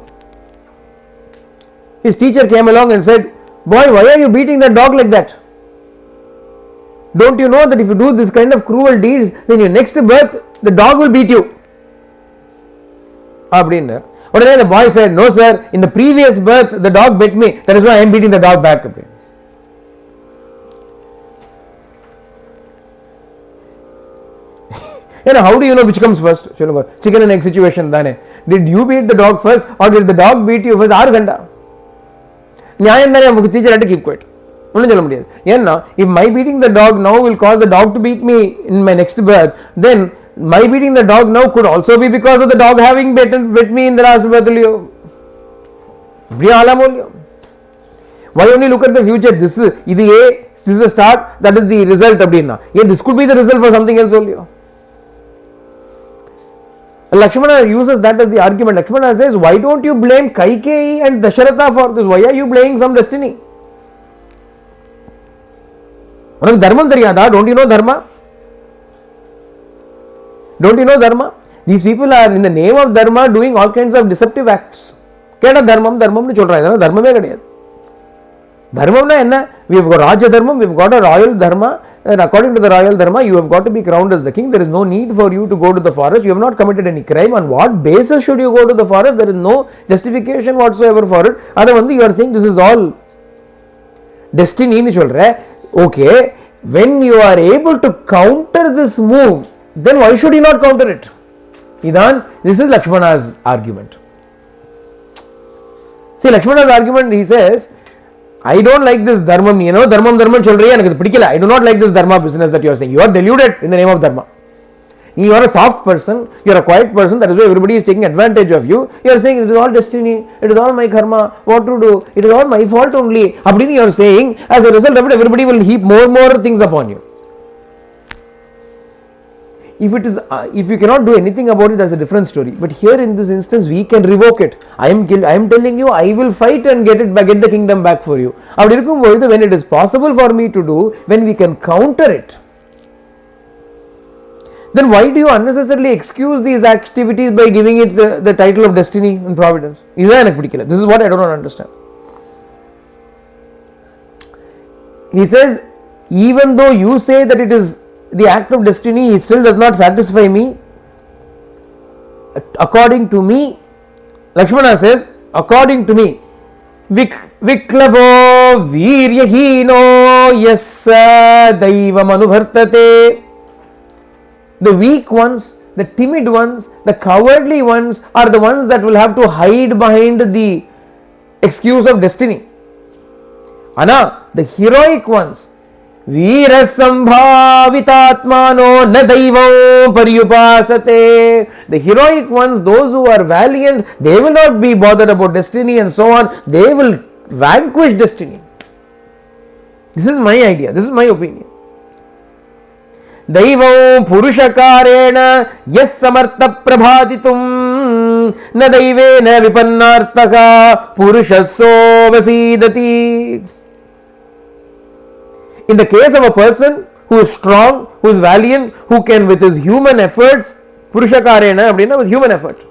His teacher came along and said, "Boy, why are you beating that dog like that? Don't you know that if you do this kind of cruel deeds, then your next birth, the dog will beat you?" But then the boy said, "No sir, in the previous birth the dog bit me, that is why I am beating the dog back." How do you know which comes first? Chicken and egg situation. Did you beat the dog first or did the dog beat you first? Teacher had to keep quiet. If my beating the dog now will cause the dog to beat me in my next birth, then my beating the dog now could also be because of the dog having bit me in the last birth. Why only look at the future? This is the start, that is the result. This could be the result for something else only. Lakshmana uses that as the argument. Lakshmana says, why don't you blame Kaikeyi and Dasharatha for this? Why are you blaming some destiny? Don't you know Dharma? Don't you know Dharma? These people are in the name of Dharma doing all kinds of deceptive acts. Dharmam nu solra dharma me kadiyadu. Dharmam na enna? We have got Raja Dharma, we have got a royal Dharma, and according to the royal Dharma, you have got to be crowned as the king. There is no need for you to go to the forest. You have not committed any crime. On what basis should you go to the forest? There is no justification whatsoever for it. Otherwise, you are saying this is all destiny. Okay, when you are able to counter this move, then why should you not counter it? This is Lakshmana's argument. See, Lakshmana's argument, he says, I don't like this dharma. I do not like this dharma business that you are saying. You are deluded in the name of dharma. You are a soft person, you are a quiet person, that is why everybody is taking advantage of you. You are saying it is all destiny, it is all my karma, what to do, it is all my fault only. You are saying, as a result of it, everybody will heap more and more things upon you. if you cannot do anything about it, that's a different story. But here in this instance, we can revoke it. I am telling you, I will fight and get the kingdom back for you. When it is possible for me to do, when we can counter it, then why do you unnecessarily excuse these activities by giving it the title of destiny and providence? This is what I do not understand. He says, even though you say that it is the act of destiny, it still does not satisfy me. According to me, Lakshmana says, according to me, Viklabo Viryahino Yassa Daivam Anubhartate. The weak ones, the timid ones, the cowardly ones are the ones that will have to hide behind the excuse of destiny. Ana, the heroic ones, Veera Sambhavitatmano na daivam paryupasate. The heroic ones, those who are valiant, they will not be bothered about destiny and so on. They will vanquish destiny. This is my idea. This is my opinion. Daivam purushakarena yas samartha prabhatitum na daivena vipannartaka purushasso vasidati. In the case of a person who is strong, who is valiant, who can with his human efforts, purushakarena, with human effort,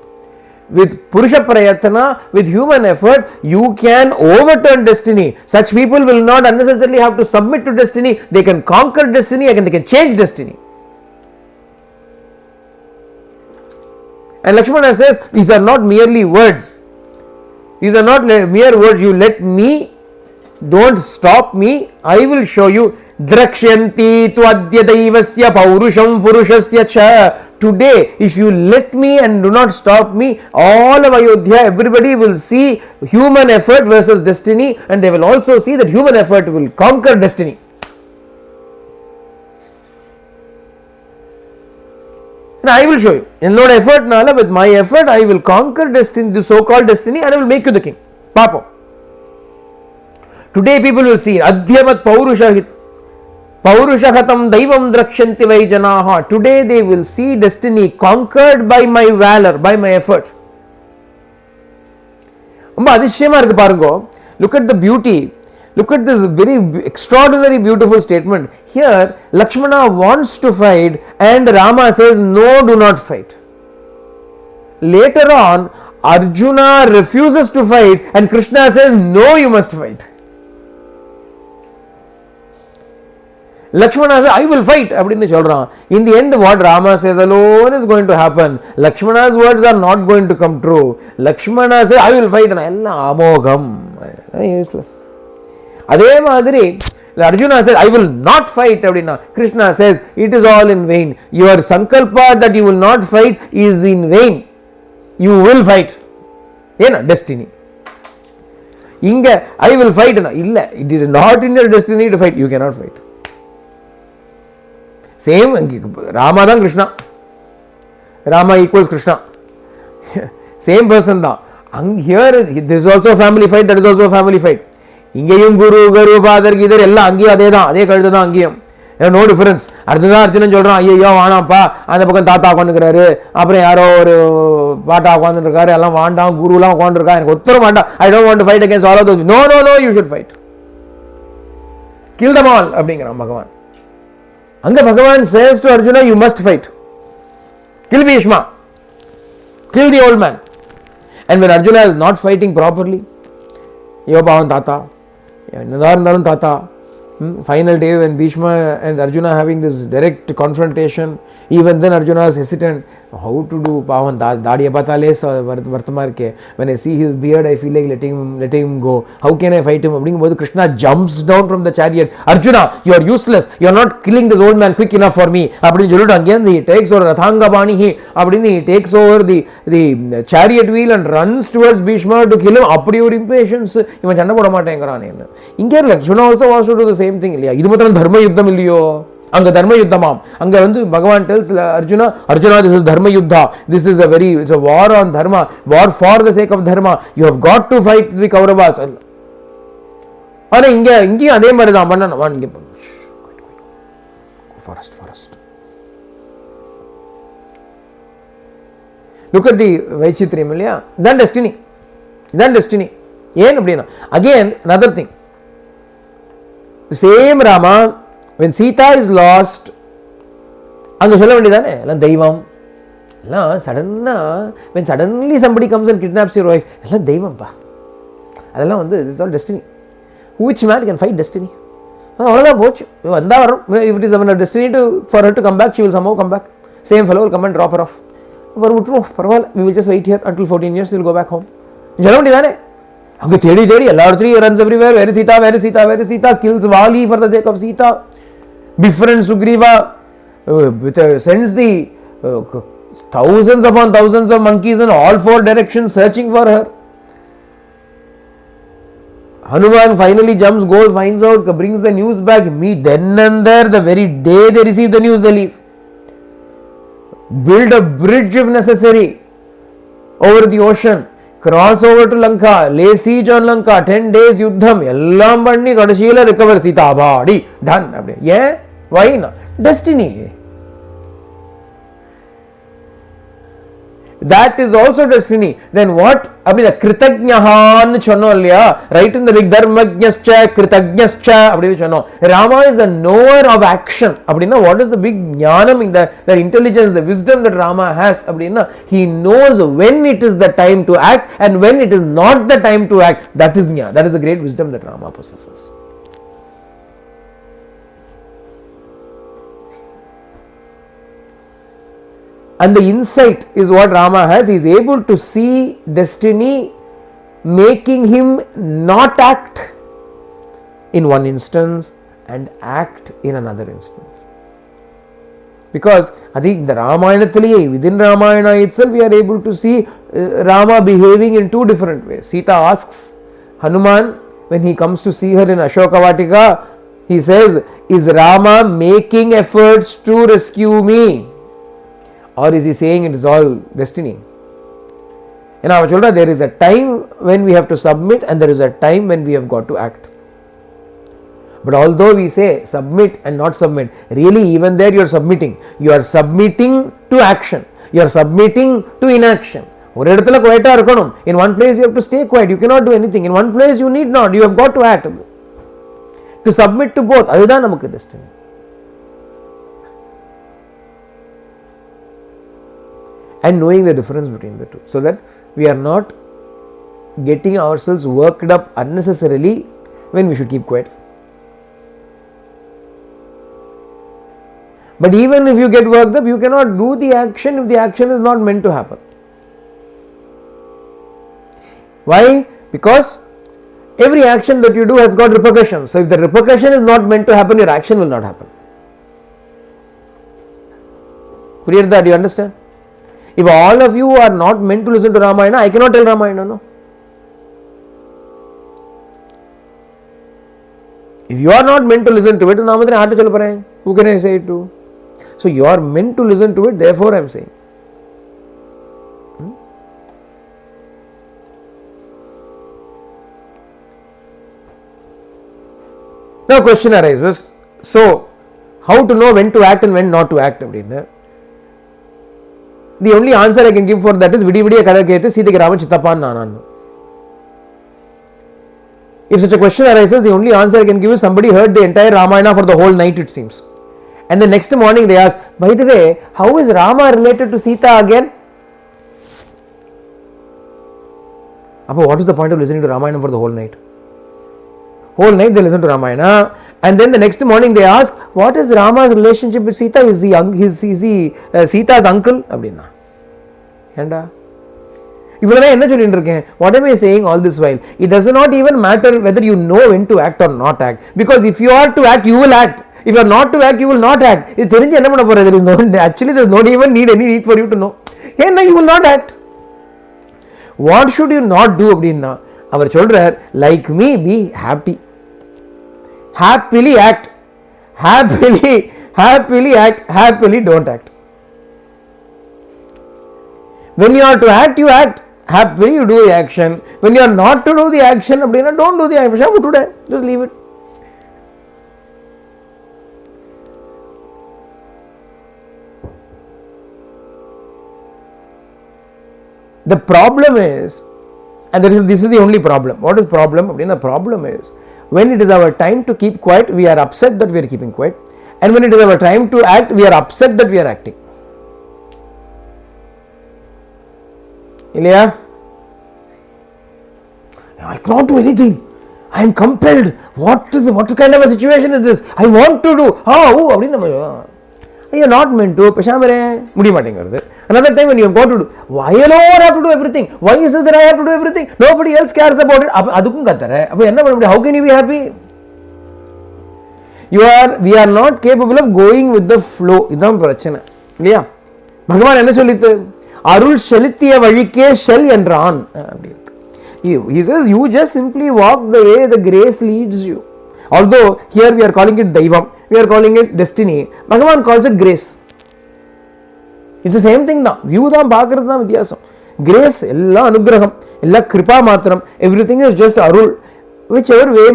with purusha prayatana, with human effort, you can overturn destiny. Such people will not unnecessarily have to submit to destiny. They can conquer destiny and they can change destiny. And Lakshmana says, these are not merely words. These are not mere words. You let me, don't stop me, I will show you. Drakshyanti tuadya daivasya paurusham purushasya cha. Today, if you let me and do not stop me, all of Ayodhya, everybody will see human effort versus destiny, and they will also see that human effort will conquer destiny. And I will show you. In no effort, nala, with my effort, I will conquer destiny, the so-called destiny, and I will make you the king. Papa. Today, people will see Adhyamat Paurushahit. Paurushahatam Daivam Drakshanti Vaijanaha. Today they will see destiny conquered by my valor, by my effort. Look at the beauty. Look at this very extraordinary, beautiful statement. Here, Lakshmana wants to fight and Rama says, no, do not fight. Later on, Arjuna refuses to fight and Krishna says, no, you must fight. Lakshmana says, I will fight. In the end, what Rama says alone is going to happen. Lakshmana's words are not going to come true. Lakshmana says, I will fight. Amogam. Useless. Adhe madri, Arjuna says, I will not fight. Krishna says, it is all in vain. Your sankalpa that you will not fight is in vain. You will fight. Destiny. I will fight. It is not in your destiny to fight. You cannot fight. Same, Rama than Krishna. Rama equals Krishna. Same person da. Here, this is also a family fight, that is also a family fight. Ingayum Guru, Father, Gidar, Ella, Angia, Adeda, Ade Kaldada, Angium. No difference. Ardhana Arjuna Jodra, Yo, Anapa, and the Pakan Tata Kondakare, Apre Aro, Pata Kondakare, Alam Vanda, Guru La Kondaka, and Uttamanda. I don't want to fight against all of those. No, you should fight. Kill them all. Abding Ram Bhagavan. Anga Bhagavan says to Arjuna, you must fight. Kill Bhishma. Kill the old man. And when Arjuna is not fighting properly, Yobavan Tata, Nadaran Tata, final day when Bhishma and Arjuna having this direct confrontation, even then Arjuna is hesitant. How to do Pavan Dadiya Patales Vartamarke? When I see his beard, I feel like letting him go. How can I fight him? Krishna jumps down from the chariot. Arjuna, you are useless. You are not killing this old man quick enough for me. Again, he takes over Rathanga Bani. He takes over the chariot wheel and runs towards Bhishma to kill him. Your impatience. Lakshmana also wants to do the same thing. This is Dharma Yuddham. Anga Dharma Yuddhamam. Anga Bhagavan tells Arjuna, this is Dharma Yuddha. This is it's a war on Dharma, war for the sake of Dharma. You have got to fight the Kauravas. Forest. Look at the Vaichitriam இல்லையா? Then destiny. Then destiny. ஏன் அப்படின்னா again another thing. Same Rama, when Sita is lost, அங்க சொல்ல வேண்டியதானே எல்லாம் தெய்வம் எல்லாம் சடன்னா when suddenly somebody comes and kidnaps your wife எல்லாம் தெய்வம்பா அதெல்லாம் வந்து it's all destiny. Which man can fight destiny? அவ்வளோதான் போச்சு வந்தா வரும். If it is a destiny for her to come back, she will somehow come back. Same fellow will come and drop her off. விட்டுருவோம் பரவாயில்ல, we will just wait here until 14 years, we will go back home. சொல்ல வேண்டியதானே அங்கே தேடி தேடி எல்லா இடத்துலையும் runs everywhere, where is Sita, where is Sita, where is Sita, kills Vali for the sake of Sita, befriends Sugriva, sends the thousands upon thousands of monkeys in all 4 directions searching for her. Hanuman finally jumps, goes, finds out, brings the news back. Meet then and there, the very day they receive the news, they leave. Build a bridge if necessary over the ocean, cross over to Lanka, lay siege on Lanka, 10 days yuddham, ellam panni kadashila recover Sita body, done. Yeah, why not? Destiny. That is also destiny. Then what? I mean, Kritagnahan chonno illaya, right in the big Dharmajnascha, Kritagnyascha, abdinu chonno. Rama is a knower of action. Abdina, what is the big jnanam in the intelligence, the wisdom that Rama has? Abdina, he knows when it is the time to act and when it is not the time to act. That is jnana. That is the great wisdom that Rama possesses. And the insight is what Rama has. He is able to see destiny making him not act in one instance and act in another instance. Because I think the Ramayanathiliye, within Ramayana itself, we are able to see Rama behaving in 2 different ways. Sita asks Hanuman when he comes to see her in Ashokavatika, he says, is Rama making efforts to rescue me? Or is he saying it is all destiny? And our children, there is a time when we have to submit and there is a time when we have got to act. But although we say submit and not submit, really even there you are submitting. You are submitting to action. You are submitting to inaction. In one place you have to stay quiet. You cannot do anything. In one place you need not. You have got to act. To submit to both. That is our destiny. And knowing the difference between the two, so that we are not getting ourselves worked up unnecessarily when we should keep quiet. But even if you get worked up, you cannot do the action if the action is not meant to happen. Why? Because every action that you do has got repercussions. So if the repercussion is not meant to happen, your action will not happen. Priyartha, do you understand? If all of you are not meant to listen to Ramayana, I cannot tell Ramayana, no. If you are not meant to listen to it, who can I say it to? So you are meant to listen to it, therefore I am saying. Now question arises, so how to know when to act and when not to act? The only answer I can give for that is Vidi Vidiya Kada Kete Sita Rama Chittapan Nananu. If such a question arises, the only answer I can give is somebody heard the entire Ramayana for the whole night, it seems. And the next morning they ask, by the way, how is Rama related to Sita again? Appa, what is the point of listening to Ramayana for the whole night? Whole night they listen to Ramayana, and then the next morning they ask, what is Rama's relationship with Sita? Is he Sita's uncle? Abdina. What am I saying all this while? It does not even matter whether you know when to act or not act, because if you are to act, you will act. If you are not to act, you will not act. Actually, there is not even any need for you to know. You will not act. What should you not do? Abdina? Our children, like me, be happy. Happily act. Happily act. Happily don't act. When you are to act, you act. Happily you do the action. When you are not to do the action, don't do the action. Just leave it. The problem is, and this is the only problem. What is problem? The problem is, when it is our time to keep quiet, we are upset that we are keeping quiet, and when it is our time to act, we are upset that we are acting. Ilya, I cannot do anything. I am compelled. What kind of a situation is this? I want to do. You are not meant to. Another time when you have got to do. Why alone I have to do everything? Why is it that I have to do everything? Nobody else cares about it. How can you be happy? We are not capable of going with the flow. இதான் பிரச்சனை இல்லையா? பகவான் என்ன சொல்லித்து? அருள் செலுத்திய வழிக்கே செல் என்றான். He says you just simply walk the way the grace leads you. Although here we are calling it Daivam, we are calling it destiny, Bhagavan calls it grace. It's the same thing. View தான் பார்க்கிறது தான் வித்தியாசம். Grace எல்லாம் அனுகிரகம், எல்லாம் கிருபா மாத்திரம். Everything is just arul. Whichever way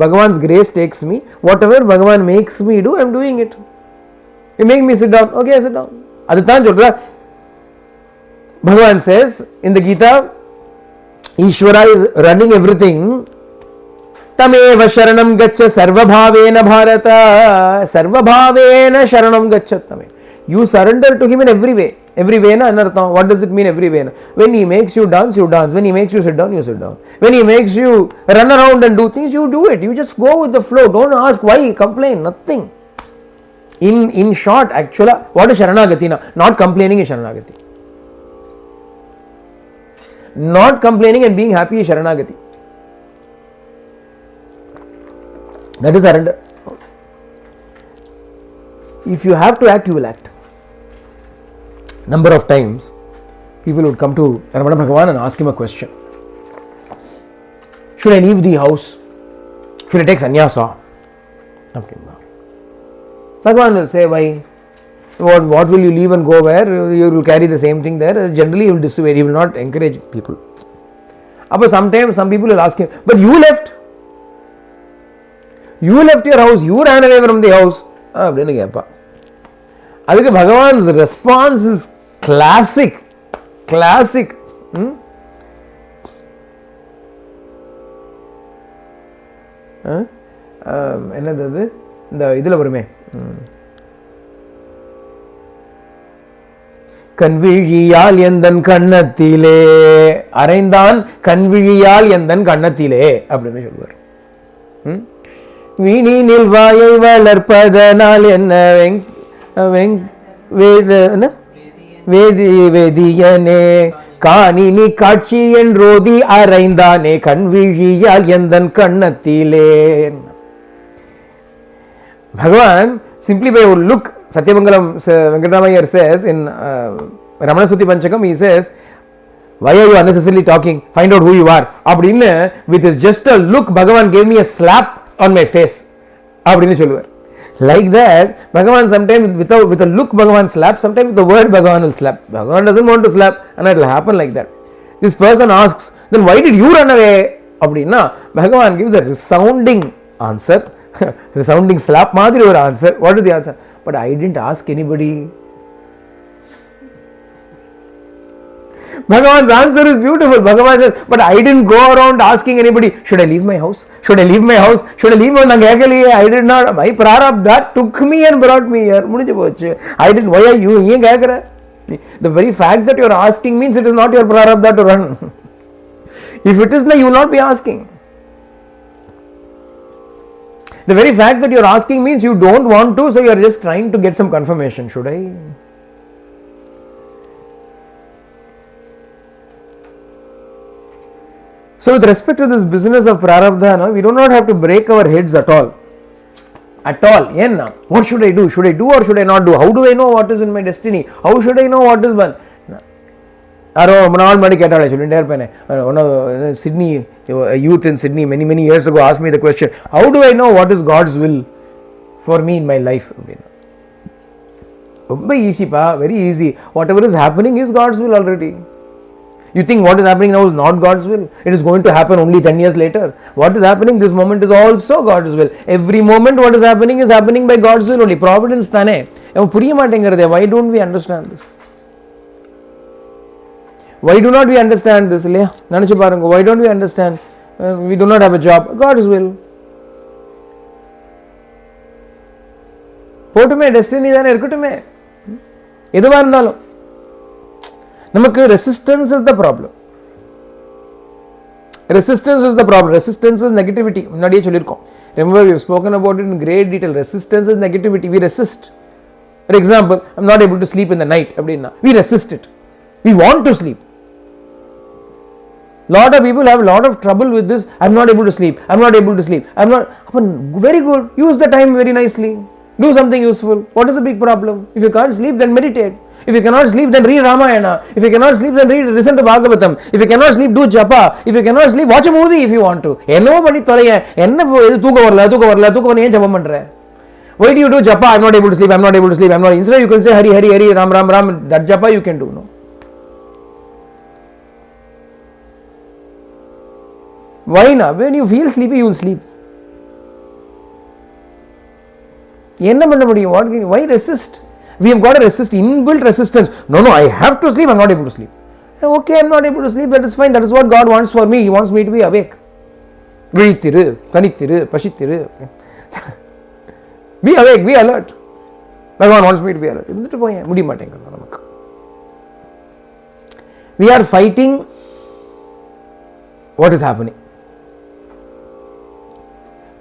Bhagavan's grace takes me, whatever Bhagavan makes me do, I am doing it. You make me sit down, okay, I sit down. அதுதான் சொல்ற. Bhagavan says in the Gita, Ishvara is running everything. Tameva sharanam gaccha sarvabhavena bharata. Sarvabhavena sharanam gaccha tame. You surrender to him in every way. Every way na anartham. What does it mean every way? When he makes you dance, you dance. When he makes you sit down, you sit down. When he makes you run around and do things, you do it. You just go with the flow. Don't ask why, complain, nothing. In short, actually, what is Sharanagati? Not complaining is Sharanagati. Not complaining and being happy is Sharanagati. That is surrender. If you have to act, you will act. Number of times, people would come to Ramana Bhagavan and ask him a question. Should I leave the house? Should I take sannyasa? Okay. Bhagavan will say, why? What will you leave and go where? You will carry the same thing there. Generally, he will dissuade. He will not encourage people. But sometimes some people will ask him, but you left. You left your house. You ran away from the house. அதுக்கு Bhagavan's response is classic. என்னது இந்த இதுல வருமே, கண்விழியால் எந்தன் கண்ணத்திலே அரைந்தான், கண்விழியால் எந்தன் கண்ணத்திலே அப்படின்னு சொல்வார். வீணினில் வாயை வளர்ப்பதனால் என்ன வேதியனே காணினி காட்சி என்றோதி அரைந்தானே, கண்விழியால் எந்தன் கண்ணத்திலே. Bhagavan, simply by a look, Satyamangalam Venkataramayar says in Ramanasuti Panchakam, he says, why are you unnecessarily talking? Find out who you are. Abdinne, with just a look, Bhagavan gave me a slap on my face. Abdinne solluvar. Like that, Bhagavan sometimes with a look Bhagavan slaps, sometimes with the word Bhagavan will slap. Bhagavan doesn't want to slap, and it will happen like that. This person asks, then why did you run away? Abdinna, Bhagavan gives a resounding answer. Resounding slap madri or answer. What is the answer? But I didn't ask anybody. Bhagavan's answer is beautiful. Bhagavan says, but I didn't go around asking anybody, should I leave my house? Should I leave my house? Should I leave my house? I did not. My prarabdha took me and brought me here. I didn't. Why are you? The very fact that you are asking means it is not your prarabdha to run. If it is, you will not be asking. The very fact that you are asking means you don't want to, so you are just trying to get some confirmation. Should I? So with respect to this business of prarabdha, we do not have to break our heads at all. At all. What should I do? Should I do or should I not do? How do I know what is in my destiny? How should I know what is one? One of Sydney, a youth in Sydney many years ago asked me the question, how do I know what is God's will for me in my life? Very easy. Whatever is happening is God's will already. You think what is happening now is not God's will? It is going to happen only 10 years later. What is happening this moment is also God's will. Every moment what is happening by God's will only. Providence thane. Why don't we understand this? Why do not we understand this? Nanachu parunga, why don't we understand? We do not have a job. God's will. போட்டுமே, destiny தானே, இருக்கட்டுமே. எதுவாக இருந்தாலும் நமக்கு resistance is the problem. Resistance is the problem. Resistance is negativity. முன்னாடியே சொல்லியிருக்கோம். Remember, we have spoken about it in great detail. Resistance is negativity. We resist. For example, I'm not able to sleep in the night. We resist it. We want to sleep. Lot of people have a lot of trouble with this. I'm not able to sleep. I'm not able to sleep. I'm not. Very good. Use the time very nicely. Do something useful. What is the big problem? If you can't sleep, then meditate. If you cannot sleep, then read Ramayana. If you cannot sleep, then listen to Bhagavatam. If you cannot sleep, do japa. If you cannot sleep, watch a movie if you want to. என்னவோ பண்ணி தொலைய. என்ன தூக்கம் வரல ஏன் ஜபம் பண்ற? Why do you do japa? I'm not able to sleep. I'm not able to sleep. I'm not. Instead you can say Hari Hari Hari Ram Ram Ram. That japa you can do. No. Why not? When you feel sleepy, you will sleep. என்ன பண்ண முடியும்? Why resist? We have got a inbuilt resistance. No, I have to sleep. I'm not able to sleep. Okay, I'm not able to sleep. That is fine. That is what God wants for me. He wants me to be awake. விழித்திரு, Kanithiru, பசித்திரு. Be awake, be alert. Bhagavan wants me to be alert. இருந்துட்டு போய் முடிய மாட்டேங்குது நமக்கு. We are fighting what is happening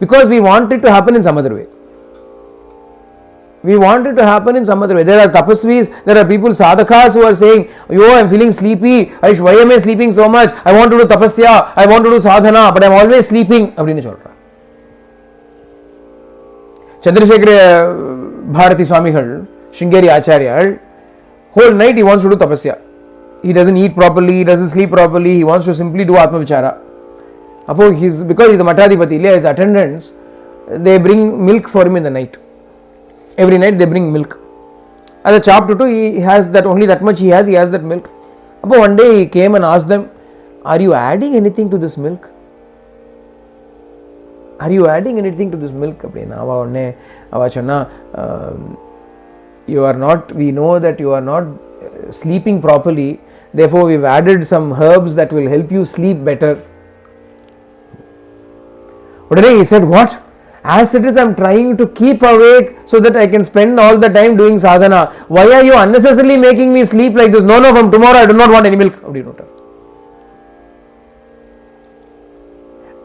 because we want it to happen in some other way. We want it to happen in some other way. There are tapasvis, there are people, sadhakas who are saying, yo, I'm feeling sleepy. Why am I sleeping so much? I want to do tapasya, I want to do sadhana, but I'm always sleeping. அப்படின்னு சொல்றாங்க. Chandrasekhara Bharati Swamigal, Sringeri Acharya, whole night he wants to do tapasya. He doesn't eat properly, he doesn't sleep properly, he wants to simply do Atma Vichara. Because he's the Matadipati, his attendants, they bring milk for him in the night. Every night they bring milk. As a chapter 2, he has that, only that much he has that milk. One day he came and asked them, are you adding anything to this milk? Are you adding anything to this milk? You are not, we know that you are not sleeping properly, therefore we've added some herbs that will help you sleep better. But he said, what? As it is, I'm trying to keep awake so that I can spend all the time doing sadhana. Why are you unnecessarily making me sleep like this? No, from tomorrow I do not want any milk.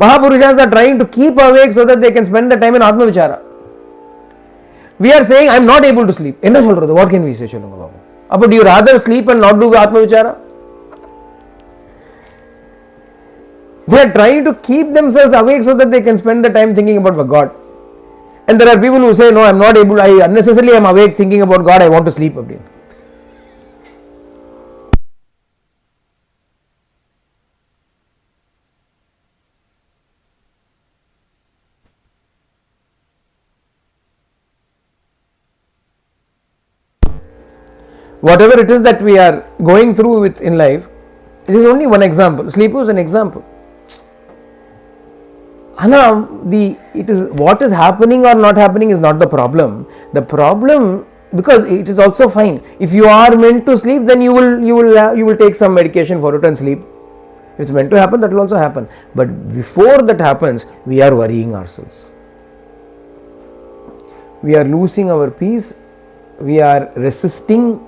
Mahapurushas are trying to keep awake so that they can spend the time in Atma Vichara. We are saying, I'm not able to sleep. What can we say? Do you rather sleep and not do Atma Vichara? They are trying to keep themselves awake so that they can spend the time thinking about God. And there are people who say, no, I'm not able, I unnecessarily am awake thinking about God, I want to sleep. Whatever it is that we are going through with in life, it is only one example. Sleep was an example. It is what is happening or not happening is not the problem. The problem, because it is also fine. If you are meant to sleep, then you will take some medication for it and sleep. If it's meant to happen, that will also happen. But before that happens, we are worrying ourselves. We are losing our peace. We are resisting.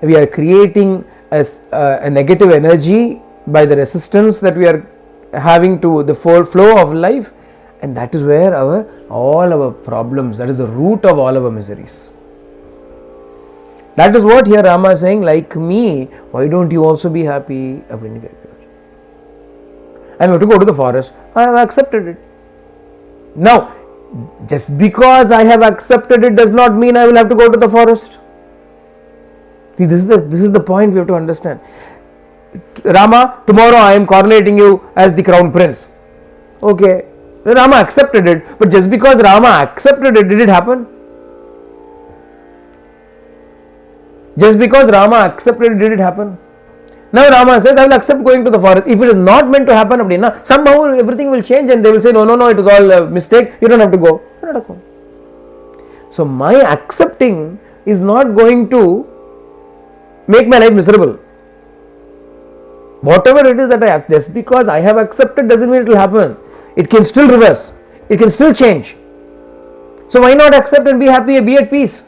We are creating a negative energy by the resistance that we are having to the flow of life. And that is where all our problems, that is the root of all our miseries. That is what here Rama is saying, like me, why don't you also be happy? I have to go to the forest. I have accepted it. Now, just because I have accepted it does not mean I will have to go to the forest. See, this is the point we have to understand. Rama, tomorrow I am coronating you as the crown prince. Okay. Rama accepted it, but just because Rama accepted it, did it happen? Just because Rama accepted it, did it happen? Now Rama says, I will accept going to the forest. If it is not meant to happen, somehow everything will change and they will say, no, it is all a mistake, you don't have to go. So my accepting is not going to make my life miserable. Whatever it is that just because I have accepted doesn't mean it will happen. It can still reverse. It can still change. So why not accept and be happy and be at peace?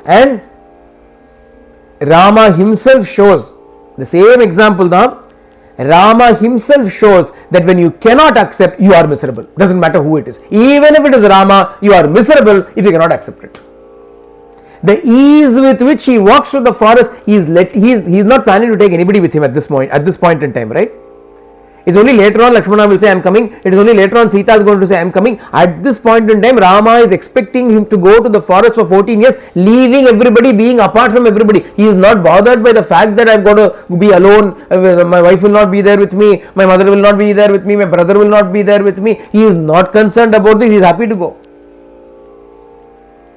And Rama himself shows the same example now. Rama himself shows that when you cannot accept, you are miserable. Doesn't matter who it is. Even if it is Rama, you are miserable if you cannot accept it. The ease with which he walks through the forest, he is not planning to take anybody with him at this point in time, right? It's only later on Lakshmana will say I am coming. It is only later on Sita is going to say I am coming. At this point in time, Rama is expecting him to go to the forest for 14 years, leaving everybody, being apart from everybody. He is not bothered by the fact that I have got to be alone. My wife will not be there with me. My mother will not be there with me. My brother will not be there with me. He is not concerned about this. He is happy to go.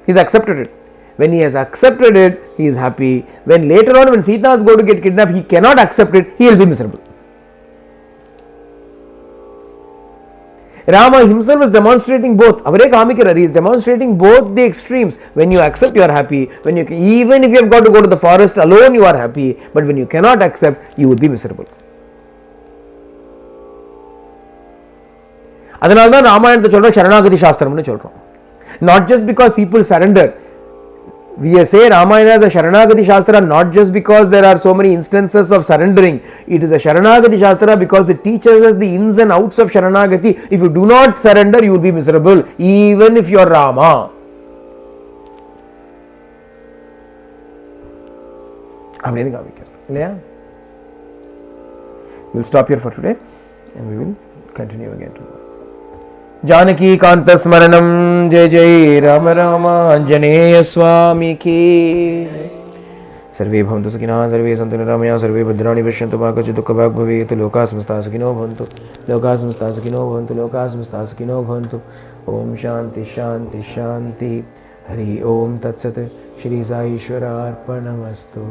He has accepted it. When he has accepted it, he is happy. When later on, when Sita is going to get kidnapped, he cannot accept it. He will be miserable. Rama himself is demonstrating both. He is demonstrating both the extremes. When you accept, you are happy. Even if you have got to go to the forest alone, you are happy. But when you cannot accept, you will be miserable. அதனால்தான் ராமாயணத்தை சொல்றோம் சரணாகதி சாஸ்திரம்னு சொல்றோம். Not just because people surrender. We say Ramayana is a Sharanagati Shastra not just because there are so many instances of surrendering. It is a Sharanagati Shastra because it teaches us the ins and outs of Sharanagati. If you do not surrender, you will be miserable, even if you are Rama. We'll stop here for today and we will continue again tomorrow. Janaki Kant स्मरणम जय जय राम राम आंजनेय स्वामी की सर्वे भवन्तु सुखिनः सर्वे सन्तु निरामयाः सर्वे भद्राणि पश्यन्तु मा कश्चित् दुःखभाग् भवेत् लोकाः समस्ताः सुखिनो भवन्तु लोकाः समस्ताः सुखिनो भवन्तु लोकाः समस्ताः सुखिनो भवन्तु ओम शांति शांति शांति हरि ओम तत्सत् श्री साईश्वरार्पणमस्तु।